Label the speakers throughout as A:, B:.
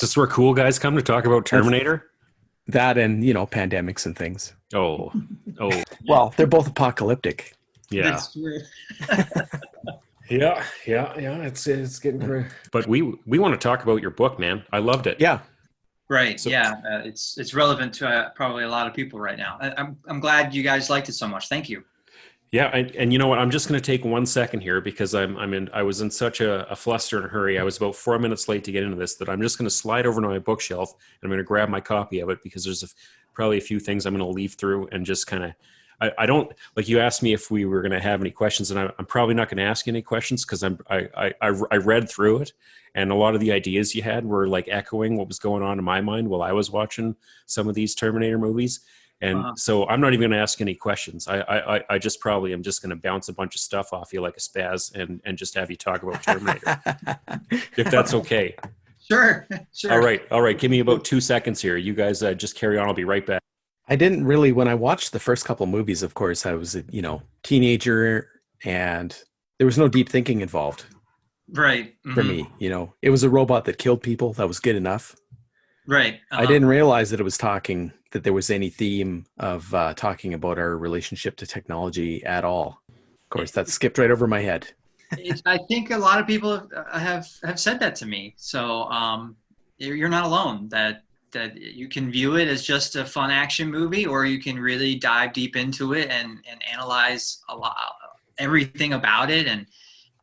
A: this where cool guys come to talk about Terminator?
B: That and, pandemics and things.
A: Oh.
B: Well, they're both apocalyptic.
A: Yeah.
C: That's true.
A: Yeah. It's getting great. But we want to talk about your book, man. I loved it.
B: Yeah.
C: Right. It's relevant to probably a lot of people right now. I'm glad you guys liked it so much. Thank you.
A: Yeah, and you know what? I'm just going to take 1 second here because I was in such a fluster and a hurry. I was about 4 minutes late to get into this that I'm just going to slide over to my bookshelf and I'm going to grab my copy of it because there's probably a few things I'm going to leaf through and just kind of. I don't like you asked me if we were going to have any questions, and I'm probably not going to ask you any questions because I read through it, and a lot of the ideas you had were like echoing what was going on in my mind while I was watching some of these Terminator movies. And so I'm not even going to ask any questions. I just probably am just going to bounce a bunch of stuff off you like a spaz and just have you talk about Terminator, if that's okay.
C: Sure.
A: All right. Give me about 2 seconds here. You guys just carry on. I'll be right back.
B: I didn't really, when I watched the first couple movies, of course, I was a, teenager and there was no deep thinking involved.
C: Right. Mm-hmm.
B: For me, it was a robot that killed people. That was good enough.
C: Right.
B: I didn't realize that that there was any theme of talking about our relationship to technology at all. Of course, that skipped right over my head.
C: I think a lot of people have said that to me. So you're not alone. That you can view it as just a fun action movie, or you can really dive deep into it and analyze everything about it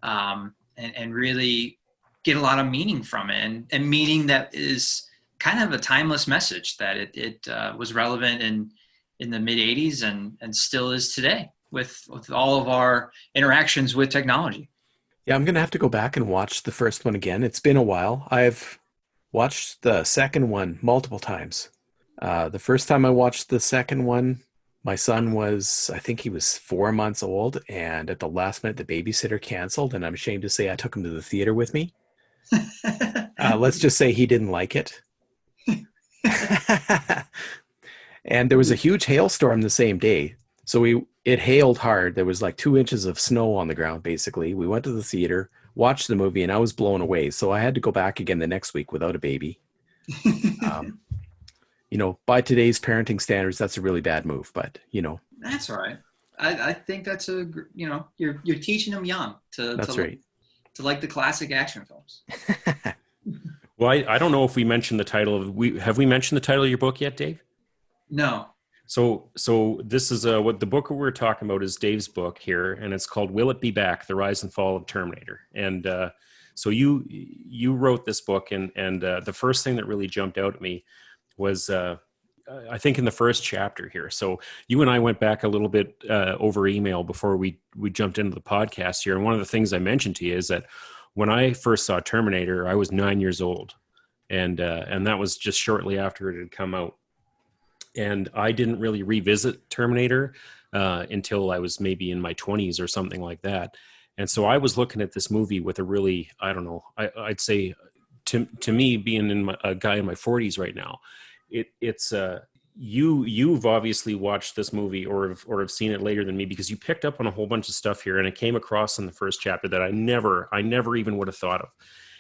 C: and really get a lot of meaning from it, and meaning that is kind of a timeless message that it was relevant in the mid 80s and still is today with all of our interactions with technology.
B: Yeah, I'm going to have to go back and watch the first one again. It's been a while. I've watched the second one multiple times. The first time I watched the second one, my son I think he was 4 months old, and at the last minute, the babysitter canceled, and I'm ashamed to say I took him to the theater with me. Let's just say he didn't like it. And there was a huge hailstorm the same day. So it hailed hard. There was like 2 inches of snow on the ground, basically. We went to the theater, watched the movie, and I was blown away. So I had to go back again the next week without a baby. By today's parenting standards, that's a really bad move, but
C: That's all right. I think that's you're teaching them young to like the classic action films.
A: Well, I don't know if we mentioned the title have we mentioned the title of your book yet, Dave?
C: No.
A: So this is what the book we're talking about is Dave's book here, and it's called "Will It Be Back: The Rise and Fall of Terminator." And so you wrote this book, and the first thing that really jumped out at me was I think in the first chapter here. So you and I went back a little bit over email before we jumped into the podcast here, and one of the things I mentioned to you is that when I first saw Terminator, I was 9 years old, and that was just shortly after it had come out. And I didn't really revisit Terminator until I was maybe in my 20s or something like that. And so I was looking at this movie with a really, I don't know, I'd say to me, being a guy in my 40s right now, it's you've obviously watched this movie or have seen it later than me because you picked up on a whole bunch of stuff here, and it came across in the first chapter that I never even would have thought of.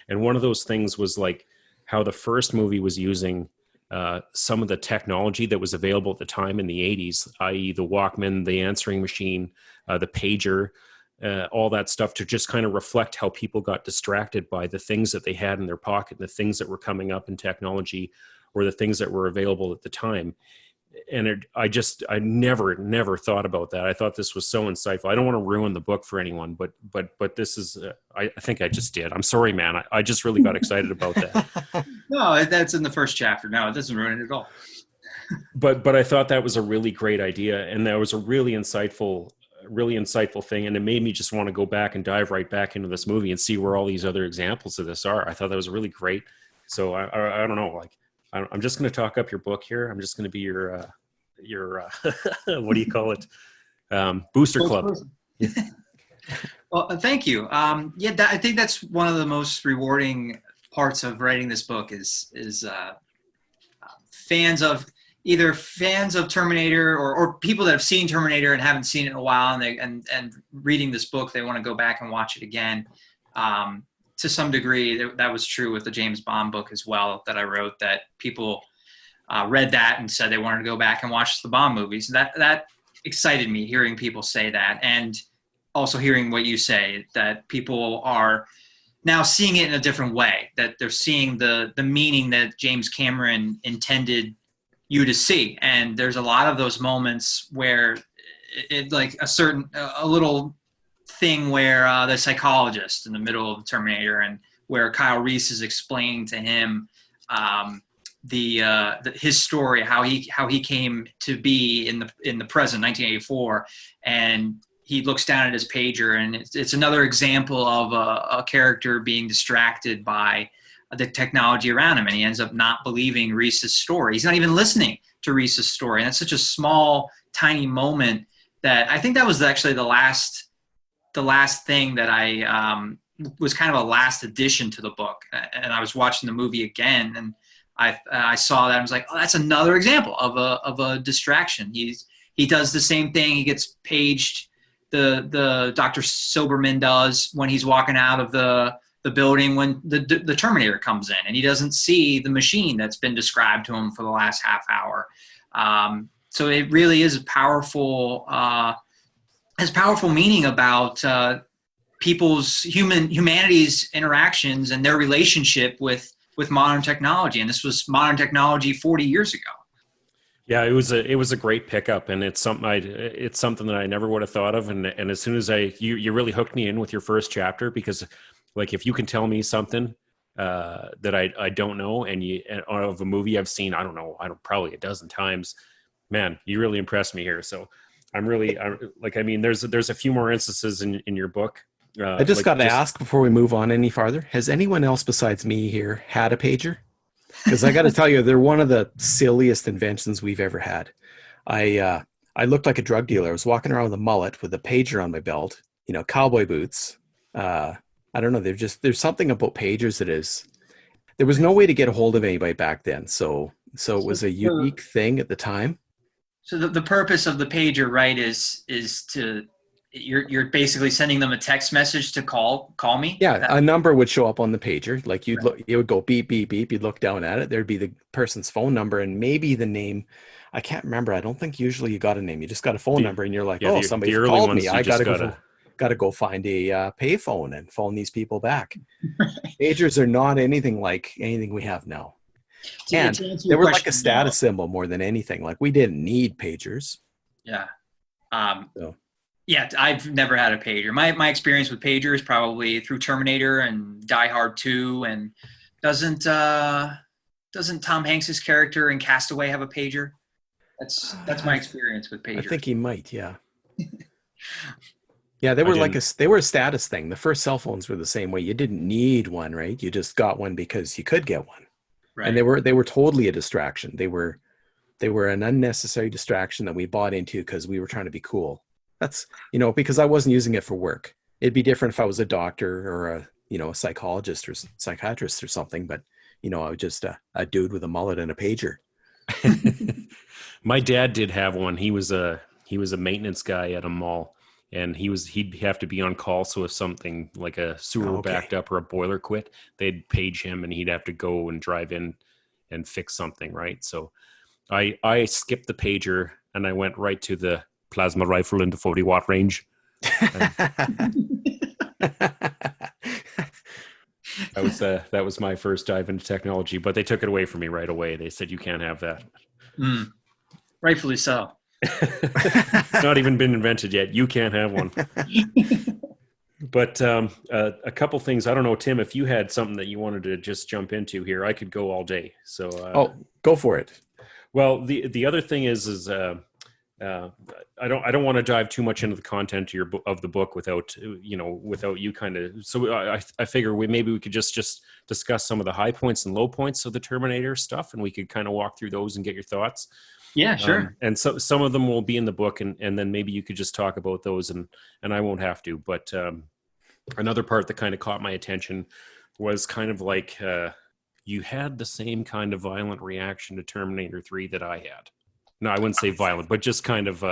A: And one of those things was like how the first movie was using some of the technology that was available at the time in the 80s, i.e. the Walkman, the answering machine, the pager, all that stuff to just kind of reflect how people got distracted by the things that they had in their pocket, the things that were coming up in technology or the things that were available at the time. And I never thought about that. I thought this was so insightful. I don't want to ruin the book for anyone, but this is, I think I just did. I'm sorry, man. I just really got excited about that.
C: No, that's in the first chapter. No, it doesn't ruin it at all.
A: But I thought that was a really great idea. And that was a really insightful thing. And it made me just want to go back and dive right back into this movie and see where all these other examples of this are. I thought that was really great. So I don't know, like, I'm just going to talk up your book here. I'm just going to be your what do you call it? Booster club.
C: Yeah. Well, thank you. I think that's one of the most rewarding parts of writing this book is fans of Terminator or people that have seen Terminator and haven't seen it in a while, and reading this book, they want to go back and watch it again. to some degree that was true with the James Bond book as well that I wrote, that people read that and said they wanted to go back and watch the Bond movies. That excited me, hearing people say that, and also hearing what you say, that people are now seeing it in a different way, that they're seeing the meaning that James Cameron intended you to see. And there's a lot of those moments where it like a little thing where the psychologist in the middle of Terminator, and where Kyle Reese is explaining to him his story, how he came to be in the present 1984, and he looks down at his pager, and it's another example of a character being distracted by the technology around him, and he ends up not believing Reese's story. He's not even listening to Reese's story, and it's such a small, tiny moment that I think that was actually the last thing that I was kind of a last addition to the book. And I was watching the movie again, and I saw that and was like, oh, that's another example of a distraction. He does the same thing. He gets paged. The Dr. Silberman does when he's walking out of the building when the Terminator comes in, and he doesn't see the machine that's been described to him for the last half hour. So it really is has powerful meaning about humanity's interactions and their relationship with modern technology. And this was modern technology 40 years ago.
A: Yeah, it was a great pickup, and it's something that I never would have thought of. And as soon as you really hooked me in with your first chapter, because like if you can tell me something that I don't know, and of a movie I've seen, I don't know, probably a dozen times, man, you really impressed me here. So there's a few more instances in your book.
B: I just got to ask before we move on any farther, has anyone else besides me here had a pager? Because I got to tell you, they're one of the silliest inventions we've ever had. I looked like a drug dealer. I was walking around with a mullet with a pager on my belt, cowboy boots. I don't know. There's something about pagers there was no way to get a hold of anybody back then. So it was a unique thing at the time.
C: So the purpose of the pager, right, is to you're basically sending them a text message to call me.
B: Yeah, a number would show up on the pager. Like it would go beep beep beep. You'd look down at it. There'd be the person's phone number and maybe the name. I can't remember. I don't think usually you got a name. You just got a phone number, and you're like, somebody called me. I gotta go find a payphone and phone these people back. Pagers are not anything like anything we have now. And they were like a status symbol more than anything. Like we didn't need pagers.
C: Yeah. Yeah, I've never had a pager. My experience with pagers probably through Terminator and Die Hard 2, and doesn't Tom Hanks's character in Castaway have a pager? That's my experience with pagers.
B: I think he might, yeah. Yeah, they were they were a status thing. The first cell phones were the same way. You didn't need one, right? You just got one because you could get one. Right. And they were totally a distraction. They were an unnecessary distraction that we bought into because we were trying to be cool. That's, because I wasn't using it for work. It'd be different if I was a doctor or a psychologist or psychiatrist or something, but I was just a dude with a mullet and a pager.
A: My dad did have one. He was a maintenance guy at a mall, and he'd have to be on call. So if something like a sewer backed up or a boiler quit, they'd page him and he'd have to go and drive in and fix something. Right. So I skipped the pager and I went right to the plasma rifle in the 40-watt range. That was my first dive into technology, but they took it away from me right away. They said, you can't have that.
C: Rightfully so.
A: It's not even been invented yet. You can't have one. But a couple things. I don't know, Tim, if you had something that you wanted to just jump into here, I could go all day. So
B: go for it.
A: Well, the other thing is I don't want to dive too much into the content of the book without you kind of. So I figure maybe we could just discuss some of the high points and low points of the Terminator stuff, and we could kind of walk through those and get your thoughts.
C: Yeah, sure.
A: And so some of them will be in the book, and then maybe you could just talk about those, and I won't have to. But another part that kind of caught my attention was kind of like you had the same kind of violent reaction to Terminator 3 that I had. No, I wouldn't say violent, but just kind of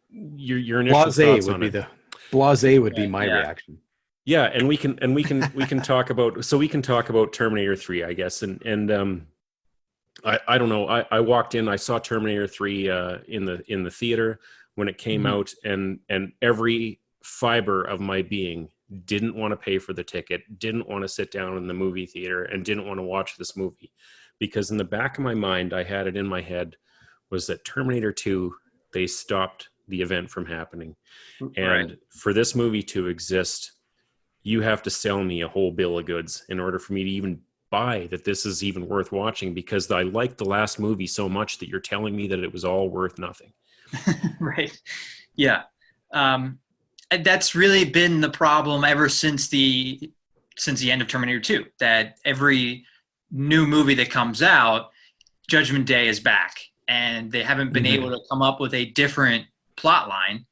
A: your initial thoughts on it.
B: Blasé would be my reaction.
A: Yeah, and we can talk about, so we can talk about Terminator 3, I guess. And I don't know. I walked in, I saw Terminator 3 in the theater when it came
C: Mhm.
A: out, and every fiber of my being didn't want to pay for the ticket, didn't want to sit down in the movie theater, and didn't want to watch this movie, because in the back of my mind, I had it in my head, was that Terminator 2, they stopped the event from happening.
C: Right.
A: And for this movie to exist, you have to sell me a whole bill of goods in order for me to even buy that this is even worth watching, because I liked the last movie so much that you're telling me that it was all worth nothing.
C: Right. Yeah. And that's really been the problem ever since the end of Terminator 2, that every new movie that comes out, Judgment Day is back, and they haven't been able to come up with a different plot line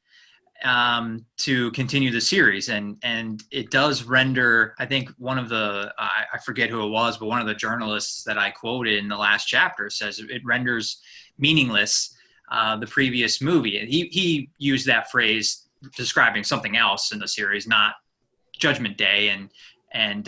C: to continue the series, and it does render. I think one of the I forget who it was, but one of the journalists that I quoted in the last chapter says it renders meaningless the previous movie, and he used that phrase describing something else in the series, not Judgment Day, and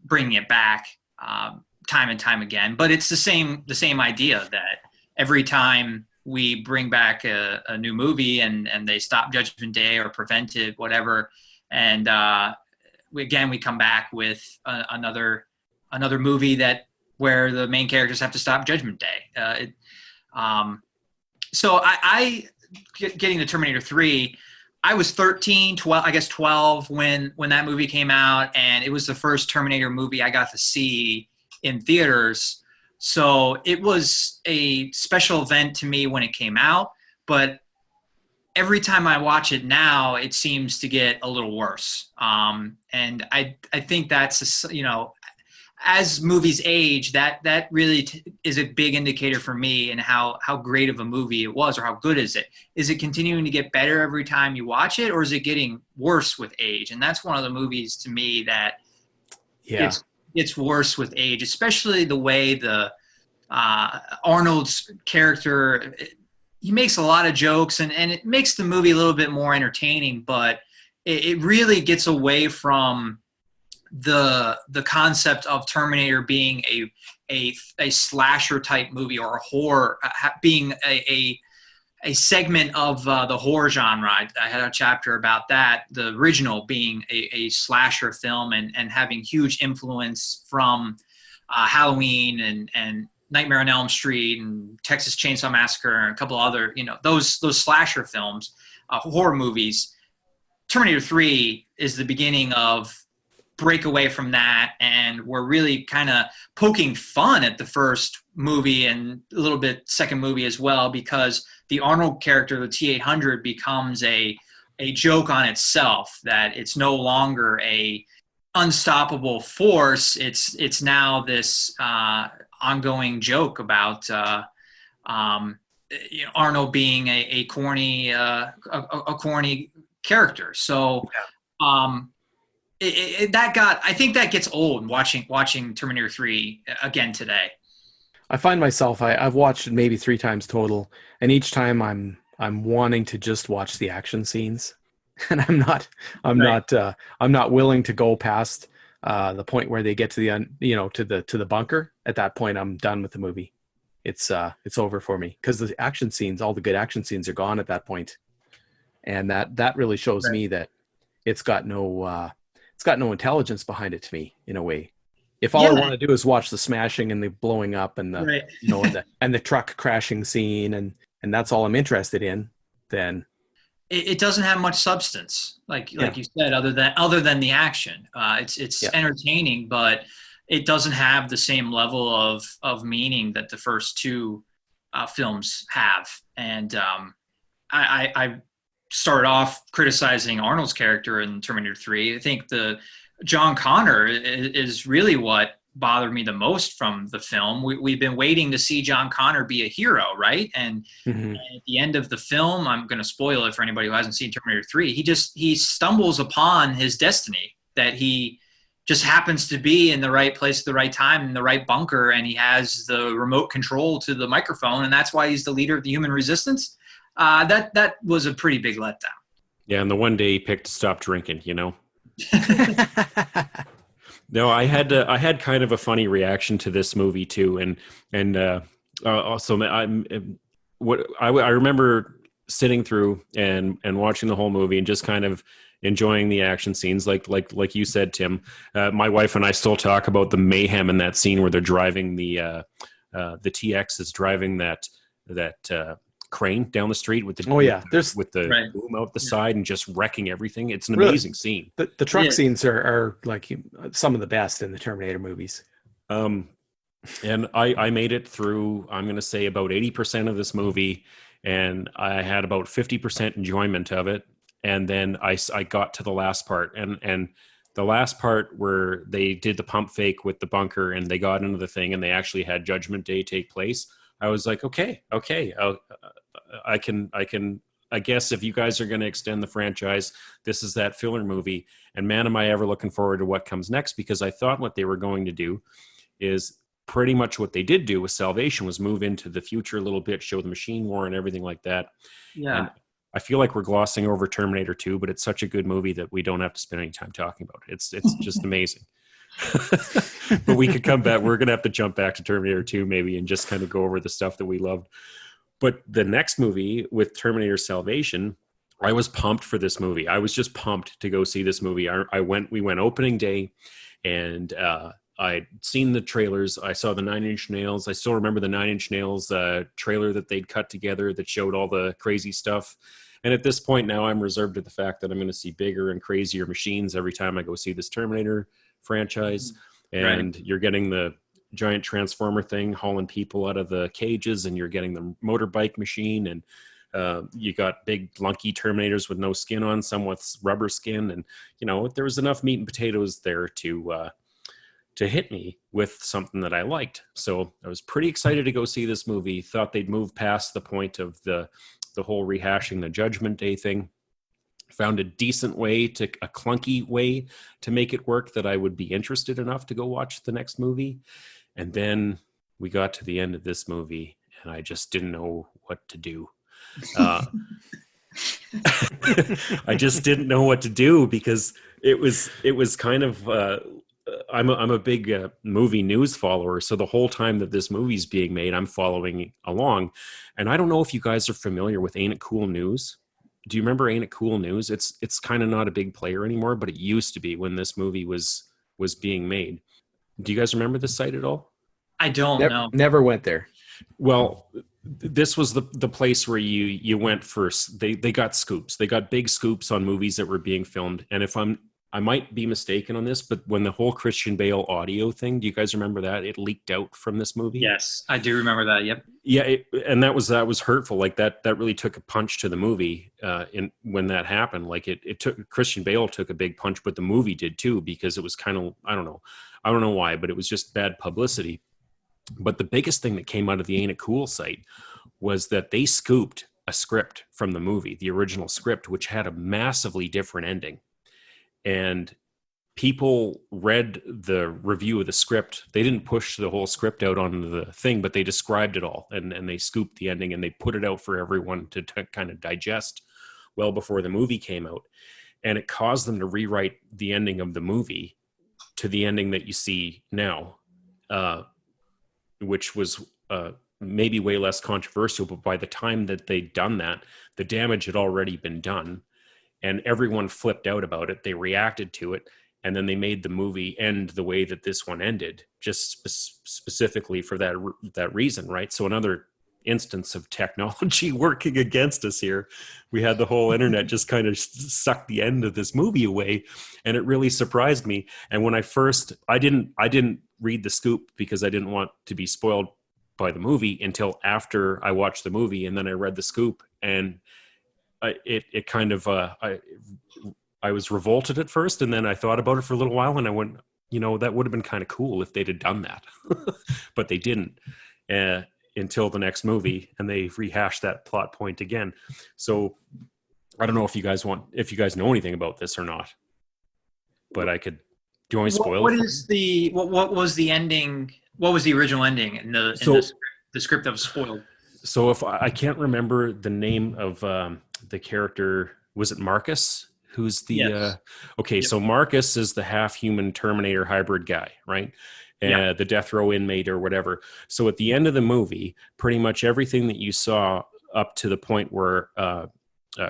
C: bringing it back time and time again. But it's the same idea, that every time we bring back a new movie and they stop Judgment Day or prevent it, whatever, and we come back with another movie where the main characters have to stop Judgment Day. So I getting to Terminator 3, I was 13, 12, I guess 12 when that movie came out, and it was the first Terminator movie I got to see in theaters. So it was a special event to me when it came out, but every time I watch it now, it seems to get a little worse. And I think that's, as movies age, that really is a big indicator for me, and how great of a movie it was, or how good is it? Is it continuing to get better every time you watch it, or is it getting worse with age? And that's one of the movies to me that it's worse with age, especially the way the Arnold's character, he makes a lot of jokes, and it makes the movie a little bit more entertaining, but it really gets away from the concept of Terminator being a slasher type movie, or a horror, being a segment of the horror genre. I had a chapter about that, the original being a slasher film, and having huge influence from Halloween and Nightmare on Elm Street and Texas Chainsaw Massacre and a couple other, those slasher films, horror movies. Terminator 3 is the beginning of break away from that, and we're really kind of poking fun at the first movie and a little bit second movie as well, because the Arnold character, the T-800, becomes a joke on itself, that it's no longer a unstoppable force. It's now this ongoing joke about Arnold being a corny character. So I think that gets old watching Terminator 3 again today.
B: I find myself, I've watched it maybe 3 times total, and each time I'm wanting to just watch the action scenes, and I'm not willing to go past the point where they get to the bunker. At that point, I'm done with the movie. It's over for me, because the action scenes, all the good action scenes, are gone at that point, and that really shows me that it's got no intelligence behind it to me, in a way. If all I want to do is watch the smashing and the blowing up and the and the truck crashing scene, and that's all I'm interested in, then
C: it doesn't have much substance, like you said, other than the action. It's entertaining, but it doesn't have the same level of meaning that the first 2 films have. And I started off criticizing Arnold's character in Terminator 3. I think the John Connor is really what bothered me the most from the film. We've been waiting to see John Connor be a hero, right? And at the end of the film, I'm going to spoil it for anybody who hasn't seen Terminator 3, he stumbles upon his destiny, that he just happens to be in the right place at the right time, in the right bunker, and he has the remote control to the microphone, and that's why he's the leader of the human resistance. That was a pretty big letdown.
A: Yeah, and the one day he picked to stop drinking, No, I had kind of a funny reaction to this movie too, and also I remember sitting through and watching the whole movie and just kind of enjoying the action scenes, like you said, Tim. My wife and I still talk about the mayhem in that scene where they're driving the TX is driving that crane down the street with the with the
C: right.
A: boom out the side and just wrecking everything. It's an
B: Really?
A: amazing scene.
B: The truck scenes are like some of the best in the Terminator movies.
A: And I made it through, I'm going to say, about 80% of this movie, and I had about 50% enjoyment of it. And then I got to the last part, and the last part where they did the pump fake with the bunker and they got into the thing and they actually had Judgment Day take place. I was like, okay, I guess if you guys are going to extend the franchise, this is that filler movie. And man, am I ever looking forward to what comes next, because I thought what they were going to do is pretty much what they did do with Salvation, was move into the future a little bit, show the machine war and everything like that.
C: Yeah.
A: And I feel like we're glossing over Terminator 2, but it's such a good movie that we don't have to spend any time talking about it. It's just amazing. But we could come back. We're going to have to jump back to Terminator 2 maybe and just kind of go over the stuff that we loved. But the next movie with Terminator Salvation, I was pumped for this movie. I was just pumped to go see this movie. We went opening day, and I'd seen the trailers. I saw the 9 Inch Nails. I still remember the 9 Inch Nails trailer that they'd cut together that showed all the crazy stuff. And at this point now, I'm reserved to the fact that I'm going to see bigger and crazier machines every time I go see this Terminator franchise. And You're getting the giant transformer thing hauling people out of the cages, and you're getting the motorbike machine, and you got big lunky Terminators with no skin on, some with rubber skin. And, there was enough meat and potatoes there to hit me with something that I liked. So I was pretty excited to go see this movie. Thought they'd move past the point of the whole rehashing the Judgment Day thing. Found a decent way a clunky way to make it work that I would be interested enough to go watch the next movie. And then we got to the end of this movie and I just didn't know what to do. I just didn't know what to do, because it was kind of, I'm a big movie news follower. So the whole time that this movie's being made, I'm following along. And I don't know if you guys are familiar with Ain't It Cool News. Do you remember Ain't It Cool News? It's kind of not a big player anymore, but it used to be when this movie was being made. Do you guys remember this site at all?
C: I don't know.
B: Never went there.
A: Well, this was the place where you went first. They got scoops. They got big scoops on movies that were being filmed. And I might be mistaken on this, but when the whole Christian Bale audio thing, do you guys remember that? It leaked out from this movie.
C: Yes, I do remember that. Yep.
A: Yeah, and that was hurtful. Like that really took a punch to the movie. When that happened, like it took Christian Bale took a big punch, but the movie did too, because it was kind of I don't know why, but it was just bad publicity. But the biggest thing that came out of the Ain't It Cool site was that they scooped a script from the movie, the original script, which had a massively different ending. And people read the review of the script. They didn't push the whole script out on the thing, but they described it all, and they scooped the ending and they put it out for everyone to kind of digest well before the movie came out. And it caused them to rewrite the ending of the movie to the ending that you see now, which was maybe way less controversial. But by the time that they'd done that, the damage had already been done. And everyone flipped out about it. They reacted to it. And then they made the movie end the way that this one ended, just specifically for that reason, right? So another instance of technology working against us here. We had the whole internet just kind of suck the end of this movie away. And it really surprised me. And when I didn't read the scoop because I didn't want to be spoiled by the movie until after I watched the movie. And then I read the scoop, and it kind of, I was revolted at first, and then I thought about it for a little while, and I went, that would have been kind of cool if they'd have done that, but they didn't until the next movie, and they rehashed that plot point again. So I don't know if you guys know anything about this or not, but I could. Do you want me to spoil it?
C: What was the ending? What was the original ending in the script that was spoiled? So
A: if I can't remember the name of the character, was it Marcus? Who's the
C: Yes.
A: okay,
C: Yep.
A: so Marcus is the half human Terminator hybrid guy, right?
C: Yeah.
A: The death row inmate or whatever. So at the end of the movie, pretty much everything that you saw up to the point where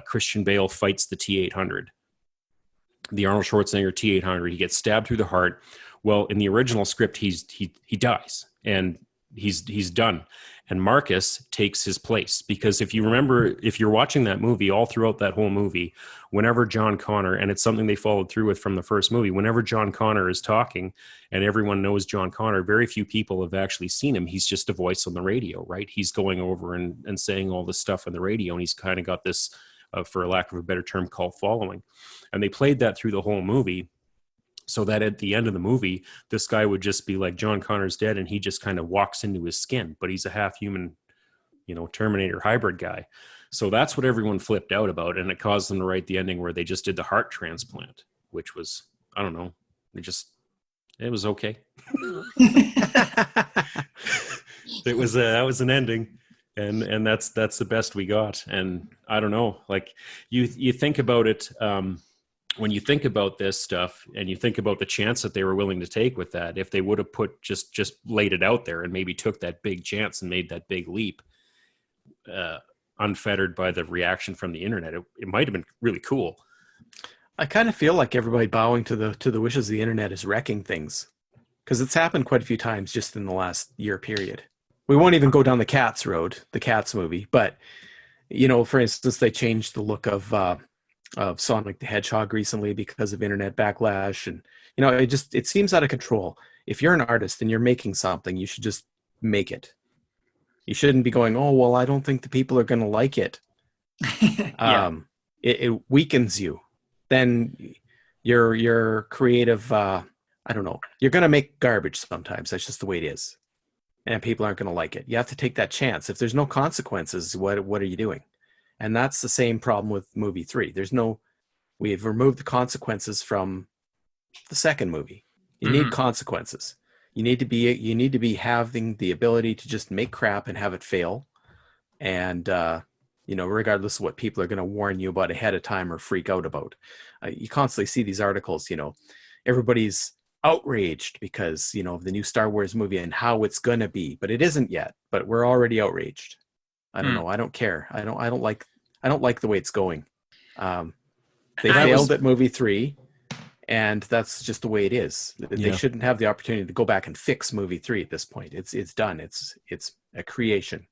A: Christian Bale fights the T-800, the Arnold Schwarzenegger T-800, he gets stabbed through the heart. Well, in the original script, he dies and he's done. And Marcus takes his place, because if you remember, if you're watching that movie, all throughout that whole movie, whenever John Connor, and it's something they followed through with from the first movie, whenever John Connor is talking and everyone knows John Connor, very few people have actually seen him. He's just a voice on the radio, right? He's going over and saying all this stuff on the radio, and he's kind of got this, for lack of a better term, cult following. And they played that through the whole movie, so that at the end of the movie, this guy would just be like, John Connor's dead, and he just kind of walks into his skin, but he's a half human, Terminator hybrid guy. So that's what everyone flipped out about, and it caused them to write the ending where they just did the heart transplant, which was, I don't know, it was okay. It was that was an ending, and that's the best we got. And I don't know, like you think about it. When you think about this stuff and you think about the chance that they were willing to take with that, if they would have just laid it out there and maybe took that big chance and made that big leap, unfettered by the reaction from the internet, it might have been really cool.
B: I kind of feel like everybody bowing to the wishes of the internet is wrecking things, because it's happened quite a few times just in the last year period. We won't even go down the Cats road, the Cats movie, but for instance, they changed the look of Sonic the Hedgehog recently because of internet backlash, and it seems out of control. If you're an artist and you're making something, you should just make it. You shouldn't be going, oh well, I don't think the people are going to like it.
C: Yeah.
B: It weakens you. Then your creative, I don't know, you're going to make garbage sometimes. That's just the way it is, and people aren't going to like it. You have to take that chance. If there's no consequences, what are you doing? And that's the same problem with movie 3. We've removed the consequences from the second movie. You need consequences. You need to be having the ability to just make crap and have it fail. And, regardless of what people are going to warn you about ahead of time or freak out about. You constantly see these articles, everybody's outraged because, of the new Star Wars movie and how it's going to be, but it isn't yet, but we're already outraged. I don't know. I don't care. I don't like the way it's going. They failed at movie 3, and that's just the way it is. They shouldn't have the opportunity to go back and fix movie 3 at this point. It's done. It's a creation.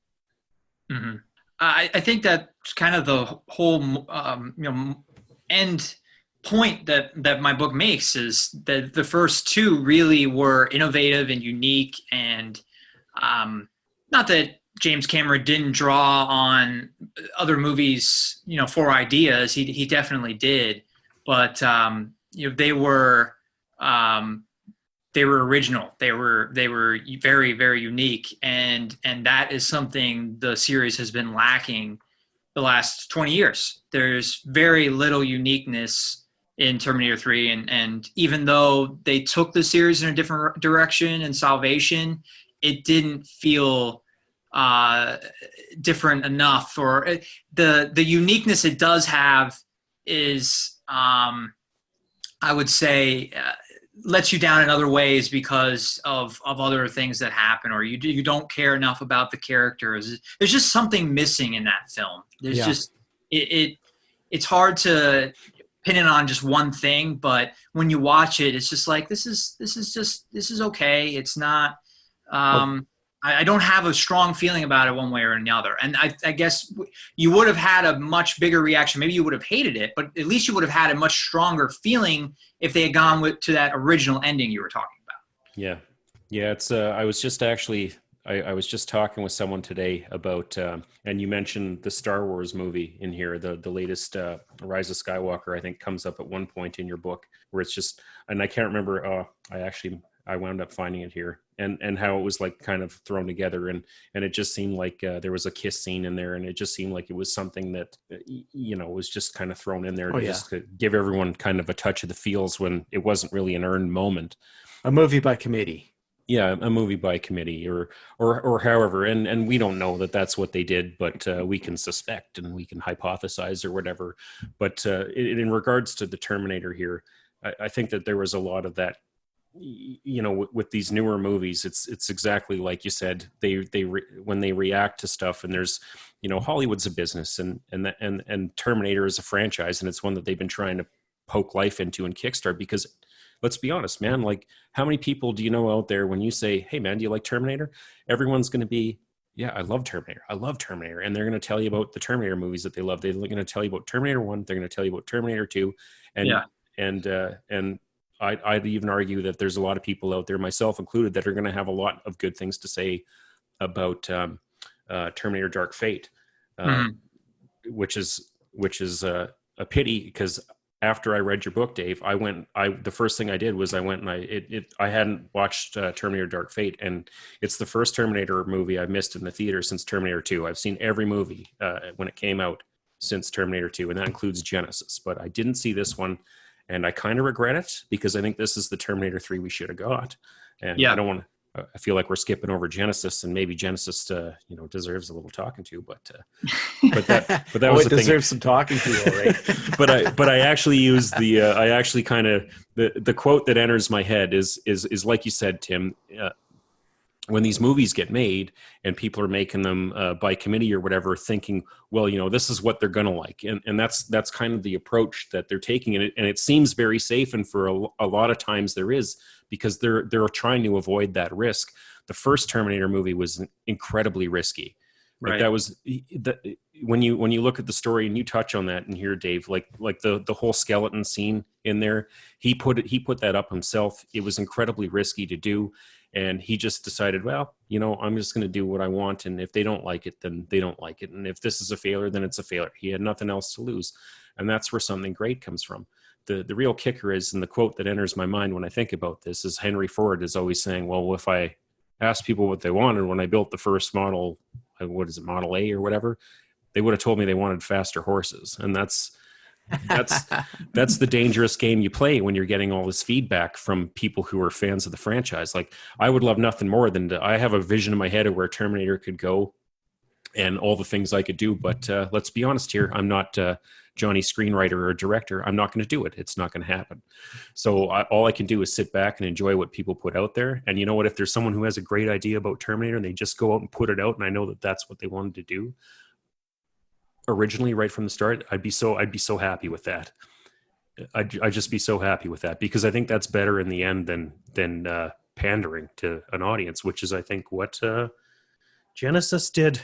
C: Mm-hmm. I think that's kind of the whole end point that my book makes, is that the first 2 really were innovative and unique, and not that James Cameron didn't draw on other movies, for ideas. He definitely did, but they were original. They were very, very unique, and that is something the series has been lacking the last 20 years. There's very little uniqueness in Terminator 3, and even though they took the series in a different direction in Salvation, it didn't feel different enough. Or the uniqueness it does have is, I would say, lets you down in other ways because of other things that happen, or you don't care enough about the characters. There's just something missing in that film. There's just it's hard to pin it on just one thing, but when you watch it, it's just like, this is okay. It's not. I don't have a strong feeling about it one way or another. And I guess you would have had a much bigger reaction. Maybe you would have hated it, but at least you would have had a much stronger feeling if they had gone to that original ending you were talking about.
A: Yeah. Yeah. It's, I was just talking with someone today about, and you mentioned the Star Wars movie in here, the latest Rise of Skywalker, I think comes up at one point in your book, where it's just, and I can't remember, I wound up finding it here, and how it was like kind of thrown together, and it just seemed like there was a kiss scene in there, and it just seemed like it was something that was just kind of thrown in there just to give everyone kind of a touch of the feels when it wasn't really an earned moment.
B: A movie by committee.
A: Yeah, a movie by committee or however, and we don't know that that's what they did, but we can suspect and we can hypothesize or whatever. But in regards to the Terminator here, I think that there was a lot of that. With these newer movies, it's exactly like you said. When they react to stuff, and there's, Hollywood's a business, and Terminator is a franchise, and it's one that they've been trying to poke life into and kickstart because. Let's be honest, man. Like, how many people do you know out there when you say, hey, man, do you like Terminator? Everyone's going to be, yeah, I love Terminator. I love Terminator. And they're going to tell you about the Terminator movies that they love. They're going to tell you about Terminator 1. They're going to tell you about Terminator 2. And I'd even argue that there's a lot of people out there, myself included, that are going to have a lot of good things to say about Terminator Dark Fate, which is a pity because after I read your book, Dave, the first thing I did was I went and I hadn't watched Terminator Dark Fate, and it's the first Terminator movie I've missed in the theater since Terminator 2. I've seen every movie when it came out since Terminator 2, and that includes Genesis, but I didn't see this one, and I kind of regret it because I think this is the Terminator 3 we should have got. And I don't want to, I feel like we're skipping over Genesis, and maybe Genesis, deserves a little talking to, but that was
B: it deserves some talking to, all right.
A: but I actually use the quote that enters my head is like you said, Tim, when these movies get made and people are making them by committee or whatever, thinking, well, this is what they're going to like. And that's kind of the approach that they're taking. And it seems very safe. And for a lot of times there is, because they're trying to avoid that risk. The first Terminator movie was incredibly risky. Like
C: right.
A: That was when you look at the story and you touch on that in here, Dave, like the whole skeleton scene in there, he put that up himself. It was incredibly risky to do. And he just decided, well, I'm just going to do what I want. And if they don't like it, then they don't like it. And if this is a failure, then it's a failure. He had nothing else to lose. And that's where something great comes from. The real kicker is, and the quote that enters my mind when I think about this is Henry Ford is always saying, well, if I asked people what they wanted when I built the first model, Model A or whatever, they would have told me they wanted faster horses. And that's the dangerous game you play when you're getting all this feedback from people who are fans of the franchise. Like, I would love nothing more than I have a vision in my head of where Terminator could go and all the things I could do. But let's be honest here. I'm not Johnny screenwriter or director. I'm not going to do it. It's not going to happen. So all I can do is sit back and enjoy what people put out there. And you know what? If there's someone who has a great idea about Terminator and they just go out and put it out, and I know that that's what they wanted to do originally right from the start, I'd be so happy with that. I'd just be so happy with that, because I think that's better in the end than pandering to an audience, which is, I think, what Genesis did.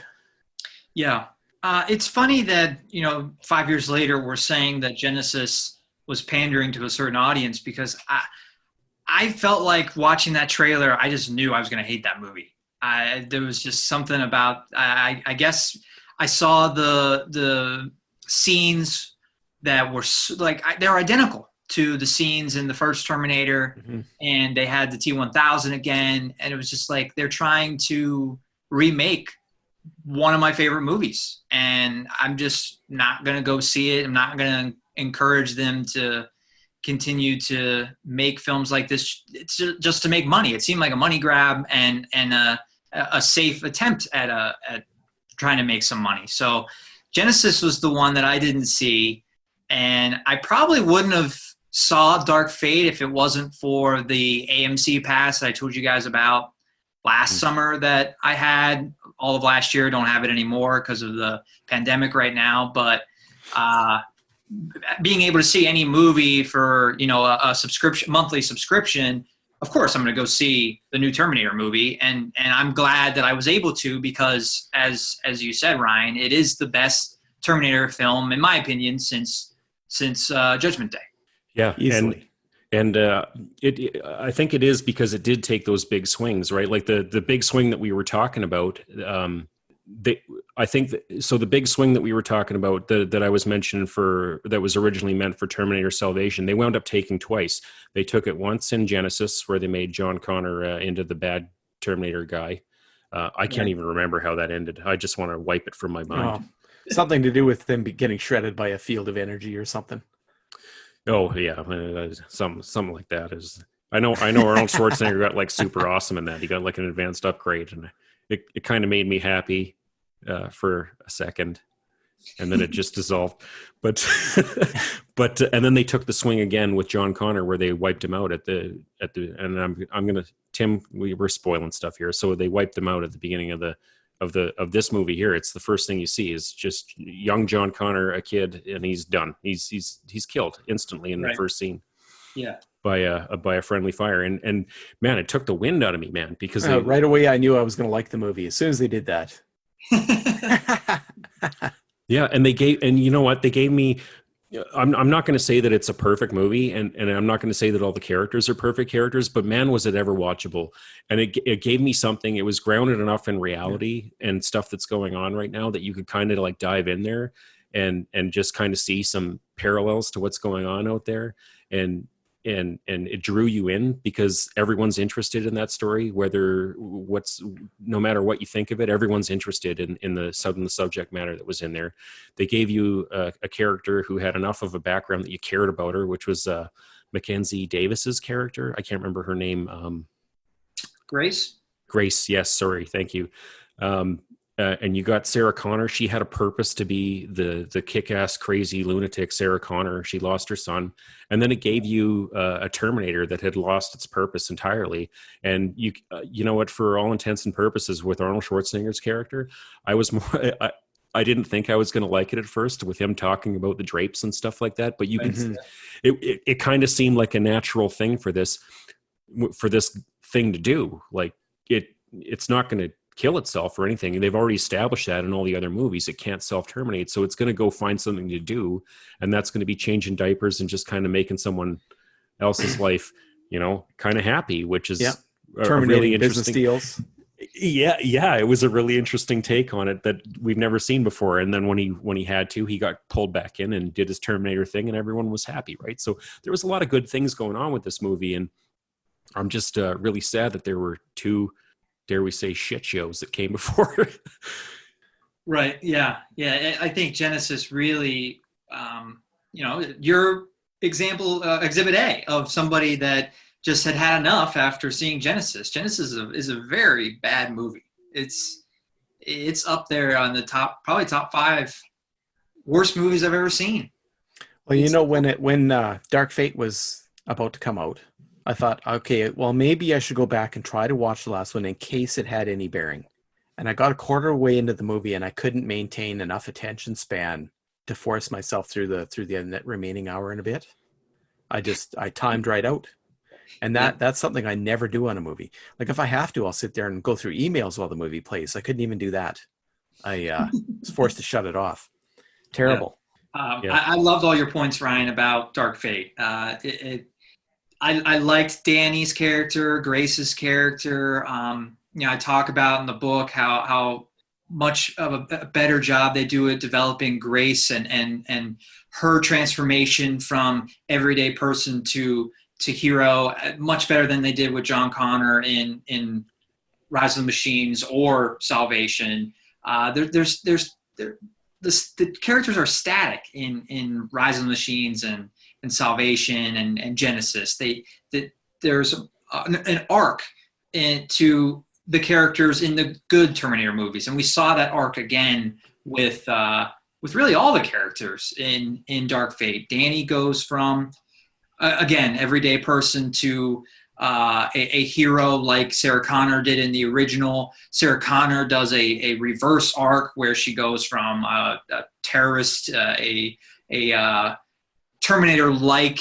C: Yeah. It's funny that, 5 years later, we're saying that Genesis was pandering to a certain audience, because I felt like watching that trailer, I just knew I was going to hate that movie. There was just something about, I guess I saw the scenes that were they're identical to the scenes in the first Terminator, and they had the T-1000 again, and it was just like they're trying to remake one of my favorite movies, and I'm just not going to go see it. I'm not going to encourage them to continue to make films like this. It's just to make money. It seemed like a money grab and a safe attempt at trying to make some money. So Genesis was the one that I didn't see, and I probably wouldn't have saw Dark Fate if it wasn't for the AMC pass that I told you guys about last summer that I had all of last year. Don't have it anymore because of the pandemic right now, but being able to see any movie for, a monthly subscription, of course I'm going to go see the new Terminator movie. And I'm glad that I was able to, because as you said, Ryan, it is the best Terminator film, in my opinion, since Judgment Day. Yeah.
A: Easily. And I think it is because it did take those big swings, right? Like the big swing that we were talking about. I think so. The big swing that we were talking about that I was mentioning that was originally meant for Terminator Salvation, they wound up taking twice. They took it once in Genesis, where they made John Connor into the bad Terminator guy. I can't even remember how that ended. I just want to wipe it from my mind.
B: Something to do with them getting shredded by a field of energy or something.
A: Oh yeah, something like that is. I know Arnold Schwarzenegger got like super awesome in that. He got like an advanced upgrade, and it kind of made me happy for a second, and then it just dissolved. But and then they took the swing again with John Connor, where they wiped him out at the and I'm gonna, Tim, we were spoiling stuff here, so they wiped him out at the beginning of this movie here. It's the first thing you see is just young John Connor, a kid, and he's done. He's killed instantly in the first scene.
C: Yeah.
A: By a friendly fire, and man, it took the wind out of me, man, because
B: right away I knew I was going to like the movie as soon as they did that.
A: Yeah, and you know what, they gave me. I'm not going to say that it's a perfect movie, and I'm not going to say that all the characters are perfect characters, but man, was it ever watchable. And it gave me something. It was grounded enough in reality and stuff that's going on right now that you could kind of like dive in there and just kind of see some parallels to what's going on out there. And it drew you in because everyone's interested in that story, no matter what you think of it, everyone's interested in the subject matter that was in there. They gave you a character who had enough of a background that you cared about her, which was Mackenzie Davis's character. I can't remember her name.
C: Grace?
A: Grace, yes, sorry, thank you. And you got Sarah Connor. She had a purpose to be the kick-ass, crazy lunatic Sarah Connor. She lost her son. And then it gave you a Terminator that had lost its purpose entirely. And you know what, for all intents and purposes, with Arnold Schwarzenegger's character, I didn't think I was going to like it at first with him talking about the drapes and stuff like that. But you can, it kind of seemed like a natural thing for this thing to do. Like it's not going to kill itself or anything. And they've already established that in all the other movies. It can't self-terminate. So it's going to go find something to do. And that's going to be changing diapers and just kind of making someone else's life, kind of happy, which is a really interesting
B: business deals.
A: Yeah. It was a really interesting take on it that we've never seen before. And then when he had to, he got pulled back in and did his Terminator thing and everyone was happy. Right. So there was a lot of good things going on with this movie. And I'm just really sad that there were two, dare we say, shit shows that came before.
C: Right. Yeah. I think Genesis really, your example, Exhibit A of somebody that just had enough after seeing Genesis. Genesis is a very bad movie. It's up there on the probably top 5 worst movies I've ever seen.
B: Well, when Dark Fate was about to come out, I thought, okay, well, maybe I should go back and try to watch the last one in case it had any bearing. And I got a quarter way into the movie and I couldn't maintain enough attention span to force myself through the remaining hour and a bit. I timed right out. And that's something I never do on a movie. Like if I have to, I'll sit there and go through emails while the movie plays. I couldn't even do that. I was forced to shut it off. Terrible.
C: I loved all your points, Ryan, about Dark Fate. I liked Danny's character, Grace's character. I talk about in the book how much of a better job they do at developing Grace and her transformation from everyday person to hero, much better than they did with John Connor in Rise of the Machines or Salvation. The characters are static in Rise of the Machines and Salvation and Genesis. There's an arc to the characters in the good Terminator movies, and we saw that arc again with really all the characters in Dark Fate. Danny goes from again everyday person to a hero like Sarah Connor did in the original. Sarah Connor does a reverse arc where she goes from a terrorist, a Terminator-like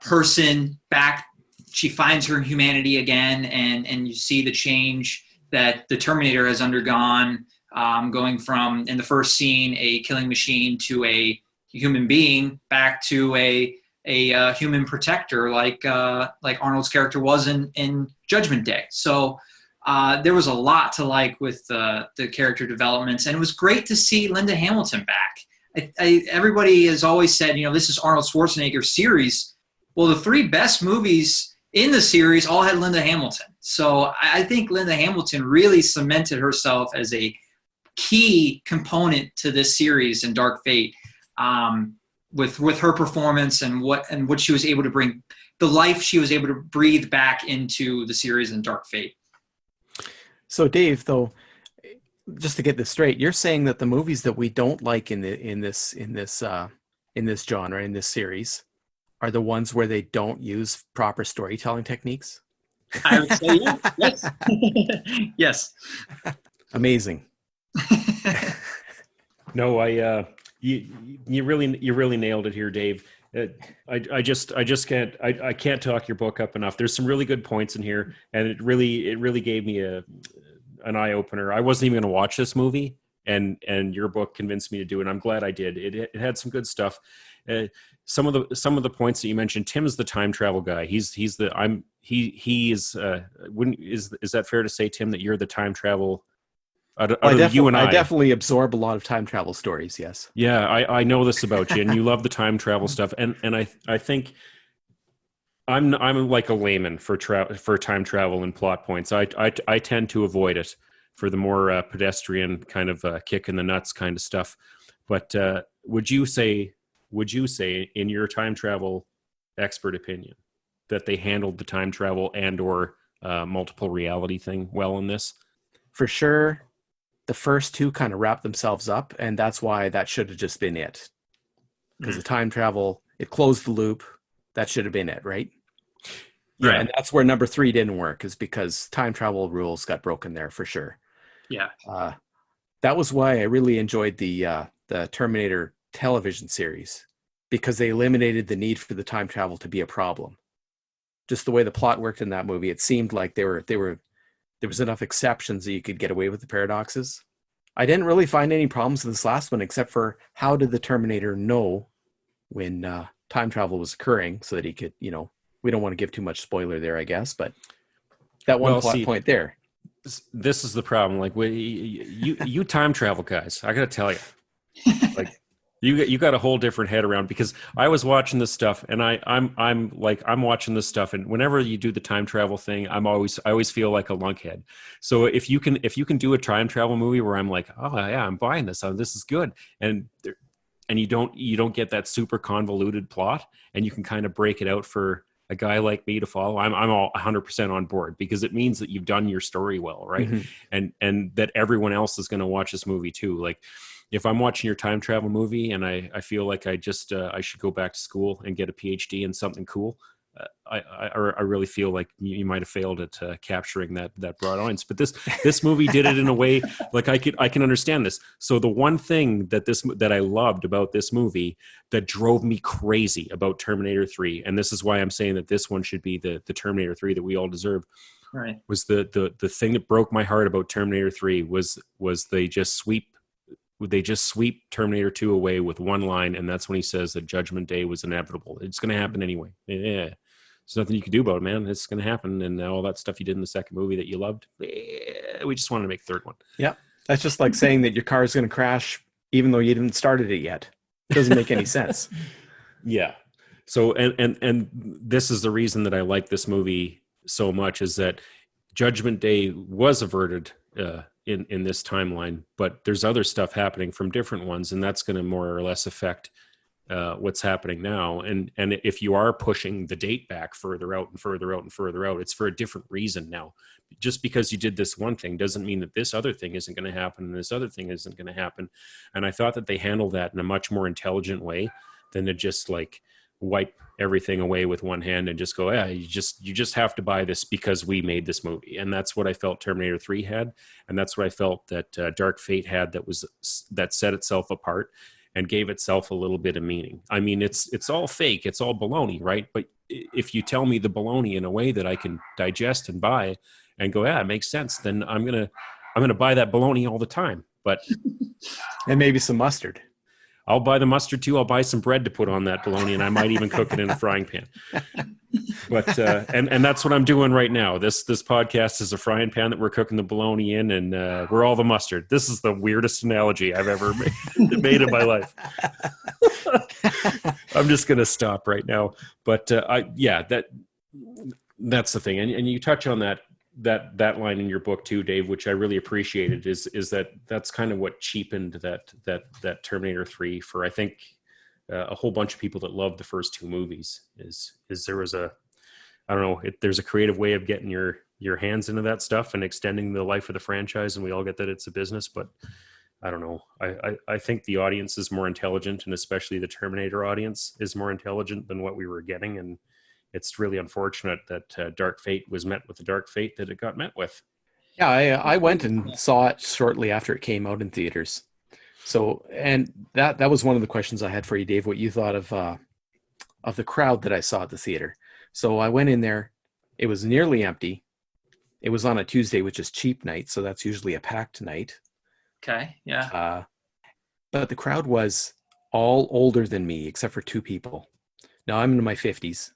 C: person back. She finds her humanity again, and you see the change that the Terminator has undergone, going from, in the first scene, a killing machine to a human being back to a human protector like Arnold's character was in Judgment Day. So there was a lot to like with the character developments, and it was great to see Linda Hamilton back. Everybody has always said, this is Arnold Schwarzenegger's series. Well, the 3 best movies in the series all had Linda Hamilton. So I think Linda Hamilton really cemented herself as a key component to this series in Dark Fate. with her performance and what she was able to bring, the life she was able to breathe back into the series in Dark Fate.
B: So Dave, though, just to get this straight, you're saying that the movies that we don't like in this genre, in this series, are the ones where they don't use proper storytelling techniques?
C: I would say yes. Yes.
B: Amazing.
A: No, you really nailed it here, Dave. I just can't talk your book up enough. There's some really good points in here, and it really gave me an eye opener. I wasn't even going to watch this movie, and your book convinced me to do it. I'm glad I did. It had some good stuff. Some of the points that you mentioned. Tim is the time travel guy. Is that fair to say, Tim, that you're the time travel? I
B: definitely absorb a lot of time travel stories. Yes.
A: Yeah, I know this about you, and you love the time travel stuff, and I think I'm like a layman for time travel and plot points. I tend to avoid it for the more pedestrian kind of kick in the nuts kind of stuff. But would you say in your time travel expert opinion that they handled the time travel and or multiple reality thing well in this?
B: For sure. The first two kind of wrap themselves up, and that's why that should have just been it. Because the time travel, it closed the loop. That should have been it, right?
A: Yeah.
B: And that's where number 3 didn't work, is because time travel rules got broken there for sure.
C: Yeah.
B: That was why I really enjoyed the Terminator television series, because they eliminated the need for the time travel to be a problem. Just the way the plot worked in that movie, it seemed like there was enough exceptions that you could get away with the paradoxes. I didn't really find any problems with this last one, except for how did the Terminator know when time travel was occurring so that he could, we don't want to give too much spoiler there, I guess, but that one plot point there.
A: This is the problem. Like, you time travel guys, I got to tell you, like, you got a whole different head around, because I was watching this stuff, and I'm watching this stuff, and whenever you do the time travel thing, I always feel like a lunkhead. So if you can do a time travel movie where I'm like, oh yeah, I'm buying this, this is good, and you don't get that super convoluted plot, and you can kind of break it out for a guy like me to follow, I'm all 100% on board, because it means that you've done your story well, right? Mm-hmm. And that everyone else is going to watch this movie too. Like, if I'm watching your time travel movie and I feel like I should go back to school and get a PhD in something cool, I really feel like you might have failed at capturing that broad audience. But this movie did it in a way like I can understand this. So the one thing that I loved about this movie that drove me crazy about Terminator 3, and this is why I'm saying that this one should be the Terminator 3 that we all deserve,
C: right,
A: was the thing that broke my heart about Terminator 3 was they just sweep Terminator 2 away with one line, and that's when he says that Judgment Day was inevitable. It's going to happen anyway. Yeah. There's nothing you can do about it, man. It's going to happen. And all that stuff you did in the second movie that you loved, we just wanted to make the third one.
B: Yeah. That's just like saying that your car is going to crash even though you didn't started it yet. It doesn't make any sense.
A: Yeah. So, and this is the reason that I like this movie so much, is that Judgment Day was averted in this timeline, but there's other stuff happening from different ones, and that's going to more or less affect what's happening now. And if you are pushing the date back further out and further out and further out, it's for a different reason now. Just because you did this one thing doesn't mean that this other thing isn't going to happen and this other thing isn't going to happen. And I thought that they handled that in a much more intelligent way than to just like wipe everything away with one hand and just go, yeah, you just have to buy this because we made this movie. And that's what I felt Terminator 3 had, and that's what I felt that Dark Fate had, that set itself apart and gave itself a little bit of meaning. I mean, it's all fake, it's all baloney, right? But if you tell me the baloney in a way that I can digest and buy and go, yeah, it makes sense, then I'm gonna buy that baloney all the time. But
B: and maybe some mustard.
A: I'll buy the mustard too. I'll buy some bread to put on that bologna, and I might even cook it in a frying pan. But and that's what I'm doing right now. This podcast is a frying pan that we're cooking the bologna in, and we're all the mustard. This is the weirdest analogy I've ever made in my life. I'm just gonna stop right now. But that's the thing, and you touch on that line in your book too, Dave, which I really appreciated, is that's kind of what cheapened that Terminator 3 for, I think, a whole bunch of people that loved the first two movies. Is there was a, I don't know, there's a creative way of getting your hands into that stuff and extending the life of the franchise, and we all get that it's a business, but I don't know. I think the audience is more intelligent, and especially the Terminator audience is more intelligent than what we were getting, and it's really unfortunate that Dark Fate was met with the dark fate that it got met with.
B: Yeah, I went and saw it shortly after it came out in theaters. So, and that was one of the questions I had for you, Dave, what you thought of the crowd that I saw at the theater. So I went in there. It was nearly empty. It was on a Tuesday, which is cheap night, so that's usually a packed night.
C: Okay, yeah.
B: But the crowd was all older than me, except for two people. Now I'm in my 50s,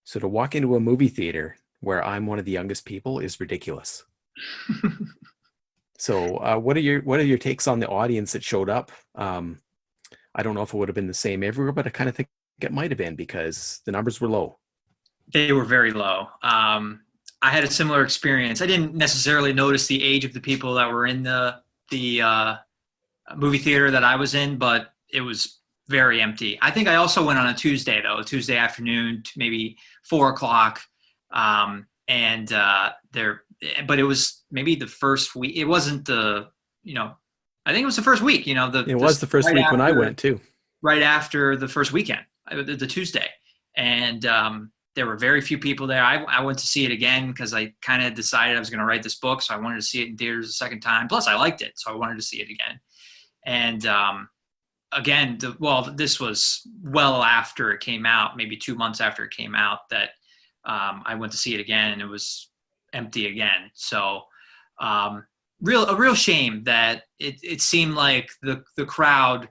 B: so to walk into a movie theater where I'm one of the youngest people is ridiculous. So what are your takes on the audience that showed up? I don't know if it would have been the same everywhere, but I kind of think it might have been because the numbers were low.
C: They were very low. I had a similar experience. I didn't necessarily notice the age of the people that were in the movie theater that I was in, but it was very empty. I think I also went on a Tuesday, though, a Tuesday afternoon, maybe 4:00. But it was maybe the first week. It wasn't I think it was the first week, it
B: was the first week when I went too.
C: Right after the first weekend, the Tuesday. And there were very few people there. I went to see it again because I kind of decided I was going to write this book, so I wanted to see it in theaters a second time. Plus, I liked it, so I wanted to see it again. And again, this was well after it came out, maybe 2 months after it came out, that I went to see it again, and it was empty again. So a real shame that it seemed like the crowd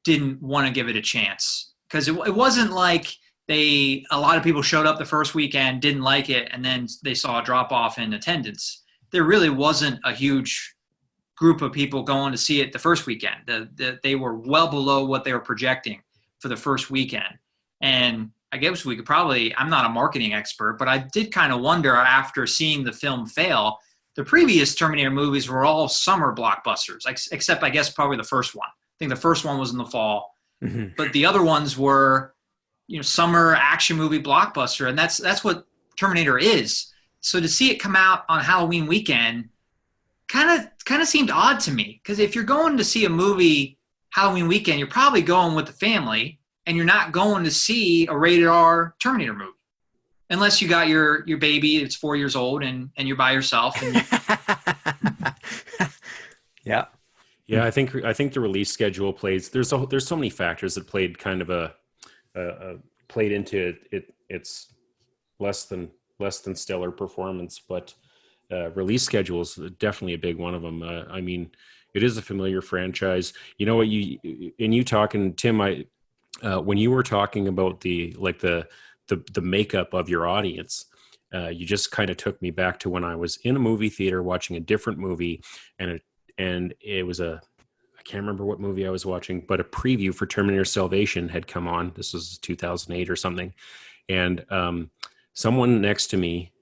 C: didn't want to give it a chance, because it wasn't like a lot of people showed up the first weekend, didn't like it, and then they saw a drop off in attendance. There really wasn't a huge group of people going to see it the first weekend. They were well below what they were projecting for the first weekend. And I guess we could probably, I'm not a marketing expert, but I did kind of wonder after seeing the film fail, the previous Terminator movies were all summer blockbusters, except I guess probably the first one. I think the first one was in the fall, but the other ones were, summer action movie blockbuster. And that's what Terminator is. So to see it come out on Halloween weekend kind of seemed odd to me, because if you're going to see a movie Halloween weekend, you're probably going with the family, and you're not going to see a rated R Terminator movie, unless you got your baby, it's 4 years old, and you're by yourself. And
B: Yeah.
A: Yeah, I think the release schedule plays. There's so many factors that played kind of played into its less than stellar performance, but release schedule is definitely a big one of them. I mean, it is a familiar franchise. You know what, you talking, Tim, when you were talking about the makeup of your audience, you just kind of took me back to when I was in a movie theater watching a different movie, and it was I can't remember what movie I was watching, but a preview for Terminator Salvation had come on. This was 2008 or something. And someone next to me,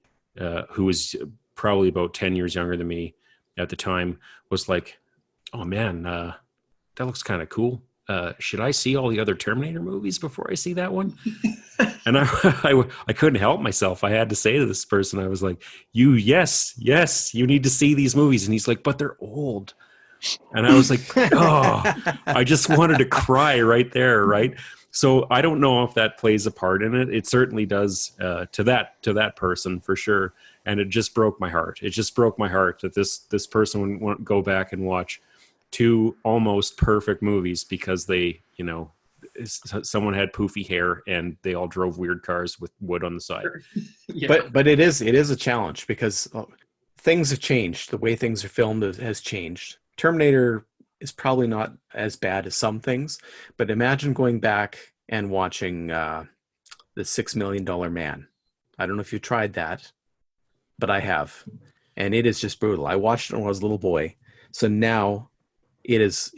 A: who was probably about 10 years younger than me at the time, was like, "Oh man, that looks kind of cool. Should I see all the other Terminator movies before I see that one?" And I couldn't help myself. I had to say to this person, I was like, yes, you need to see these movies. And he's like, "But they're old." And I was like, oh, I just wanted to cry right there. Right. So I don't know if that plays a part in it. It certainly does to that person for sure. And it just broke my heart. It just broke my heart that this person would go back and watch two almost perfect movies because they, someone had poofy hair and they all drove weird cars with wood on the side.
B: Yeah. But it is a challenge because things have changed. The way things are filmed has changed. Terminator is probably not as bad as some things, but imagine going back and watching the $6 Million Man. I don't know if you tried that, but I have, and it is just brutal. I watched it when I was a little boy, so now it's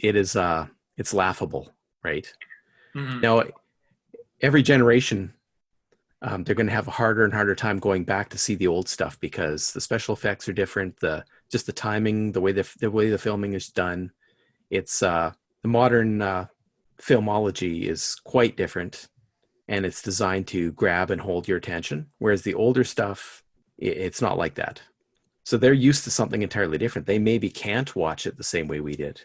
B: laughable, right? Mm-hmm. Now, every generation, they're going to have a harder and harder time going back to see the old stuff because the special effects are different. Just the timing, the way the filming is done. It's the modern filmology is quite different, and it's designed to grab and hold your attention. Whereas the older stuff, it's not like that. So they're used to something entirely different. They maybe can't watch it the same way we did.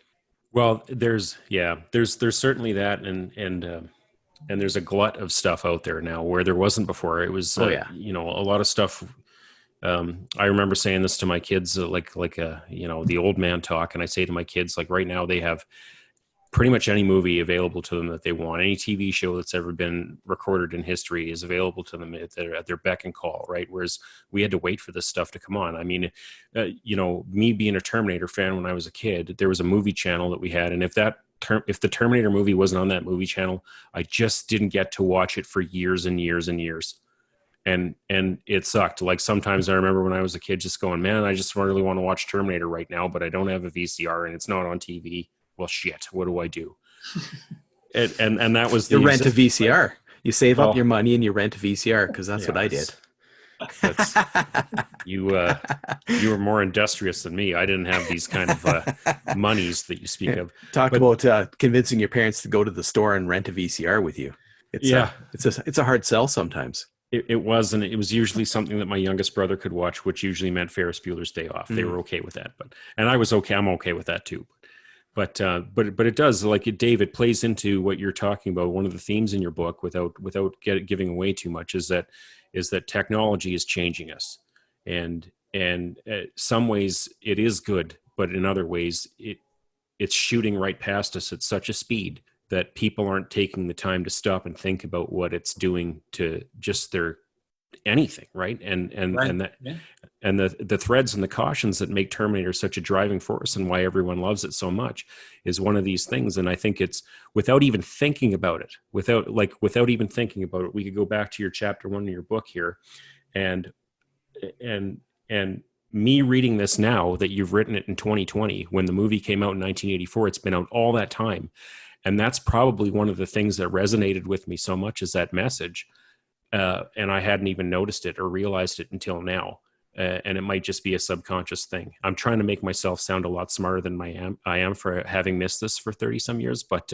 A: Well, there's certainly that, and there's a glut of stuff out there now where there wasn't before. It was, a lot of stuff. I remember saying this to my kids, the old man talk. And I say to my kids, like right now they have pretty much any movie available to them that they want. Any TV show that's ever been recorded in history is available to them at their beck and call, right? Whereas we had to wait for this stuff to come on. I mean, me being a Terminator fan when I was a kid, there was a movie channel that we had. And if the Terminator movie wasn't on that movie channel, I just didn't get to watch it for years and years and years. And it sucked. Like sometimes I remember when I was a kid just going, man, I just really want to watch Terminator right now, but I don't have a VCR and it's not on TV. Well, shit, what do I do? and that was
B: you rent a VCR. You save up your money and you rent a VCR, because that's what I did.
A: You were more industrious than me. I didn't have these kind of monies that you speak of.
B: Talk about convincing your parents to go to the store and rent a VCR with you. It's a hard sell sometimes.
A: It was, and it was usually something that my youngest brother could watch, which usually meant Ferris Bueller's Day Off. They were okay with that, and I was okay. I'm okay with that too. But it does, like Dave, it plays into what you're talking about. One of the themes in your book, without giving away too much, is that technology is changing us, and some ways it is good, but in other ways it's shooting right past us at such a speed that people aren't taking the time to stop and think about what it's doing to just their anything, right? And the threads and the cautions that make Terminator such a driving force and why everyone loves it so much is one of these things. And I think it's without even thinking about it, we could go back to your chapter 1 of your book here, and me reading this now that you've written it in 2020, when the movie came out in 1984, it's been out all that time. And that's probably one of the things that resonated with me so much, is that message. And I hadn't even noticed it or realized it until now. And it might just be a subconscious thing. I'm trying to make myself sound a lot smarter than I am for having missed this for 30 some years, but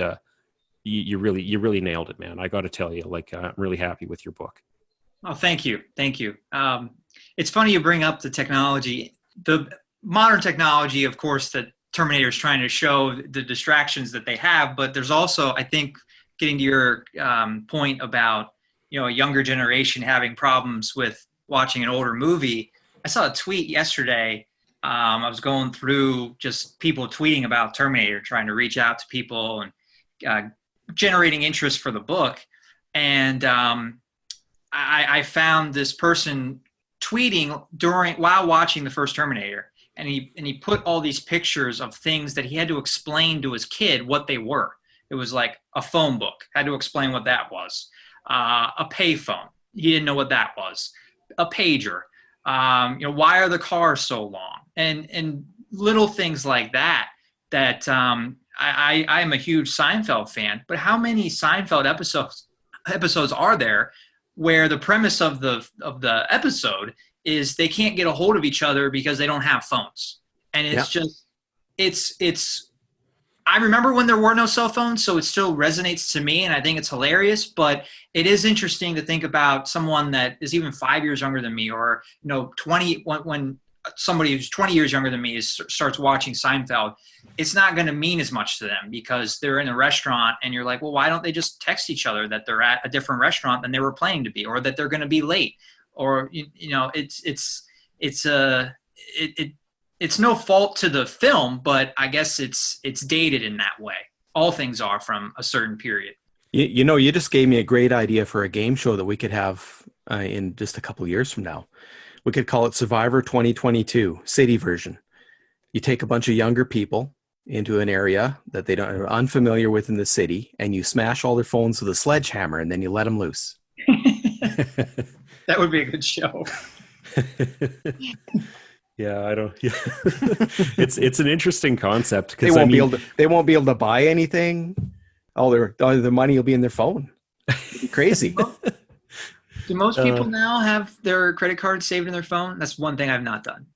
A: you really nailed it, man. I got to tell you, I'm really happy with your book.
C: Oh, thank you. Thank you. It's funny you bring up the technology, the modern technology, of course, that Terminator is trying to show the distractions that they have, but there's also, I think, getting to your point about, a younger generation having problems with watching an older movie. I saw a tweet yesterday. I was going through just people tweeting about Terminator, trying to reach out to people and generating interest for the book. And I found this person tweeting while watching the first Terminator. And he put all these pictures of things that he had to explain to his kid what they were. It was like a phone book. Had to explain what that was. A payphone. He didn't know what that was. A pager. Why are the cars so long? And little things like that. I am a huge Seinfeld fan. But how many Seinfeld episodes are there where the premise of the episode is they can't get a hold of each other because they don't have phones? And it's I remember when there were no cell phones, so it still resonates to me, and I think it's hilarious. But it is interesting to think about someone that is even 5 years younger than me, or 20 when somebody who's 20 years younger than me starts watching Seinfeld. It's not going to mean as much to them because they're in a restaurant, and you're like, well, why don't they just text each other that they're at a different restaurant than they were planning to be, or that they're going to be late, or it's no fault to the film, but I guess it's dated in that way. All things are from a certain period.
B: You just gave me a great idea for a game show that we could have in just a couple of years from now. We could call it Survivor 2022, city version. You take a bunch of younger people into an area that they are unfamiliar with in the city, and you smash all their phones with a sledgehammer, and then you let them loose.
C: That would be a good show.
A: Yeah, I don't. Yeah. It's an interesting concept
B: because they won't be able to buy anything. All their money will be in their phone. It'd be crazy.
C: Do most people now have their credit card saved in their phone? That's one thing I've not done.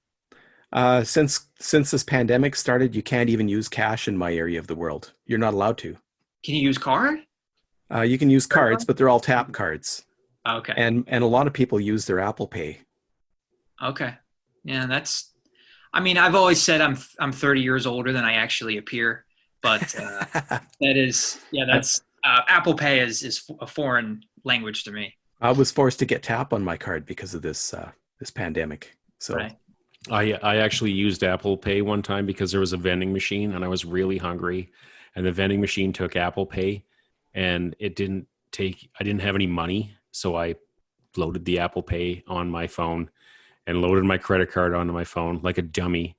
B: Since this pandemic started, you can't even use cash in my area of the world. You're not allowed to.
C: Can you use card?
B: You can use cards, but they're all tap cards.
C: Okay.
B: And a lot of people use their Apple Pay.
C: Okay. Yeah, I mean, I've always said I'm 30 years older than I actually appear, but that's Apple Pay is a foreign language to me.
B: I was forced to get tap on my card because of this pandemic. So
C: Right.
A: I actually used Apple Pay one time because there was a vending machine and I was really hungry, and the vending machine took Apple Pay, and I didn't have any money, so I loaded the Apple Pay on my phone and loaded my credit card onto my phone like a dummy.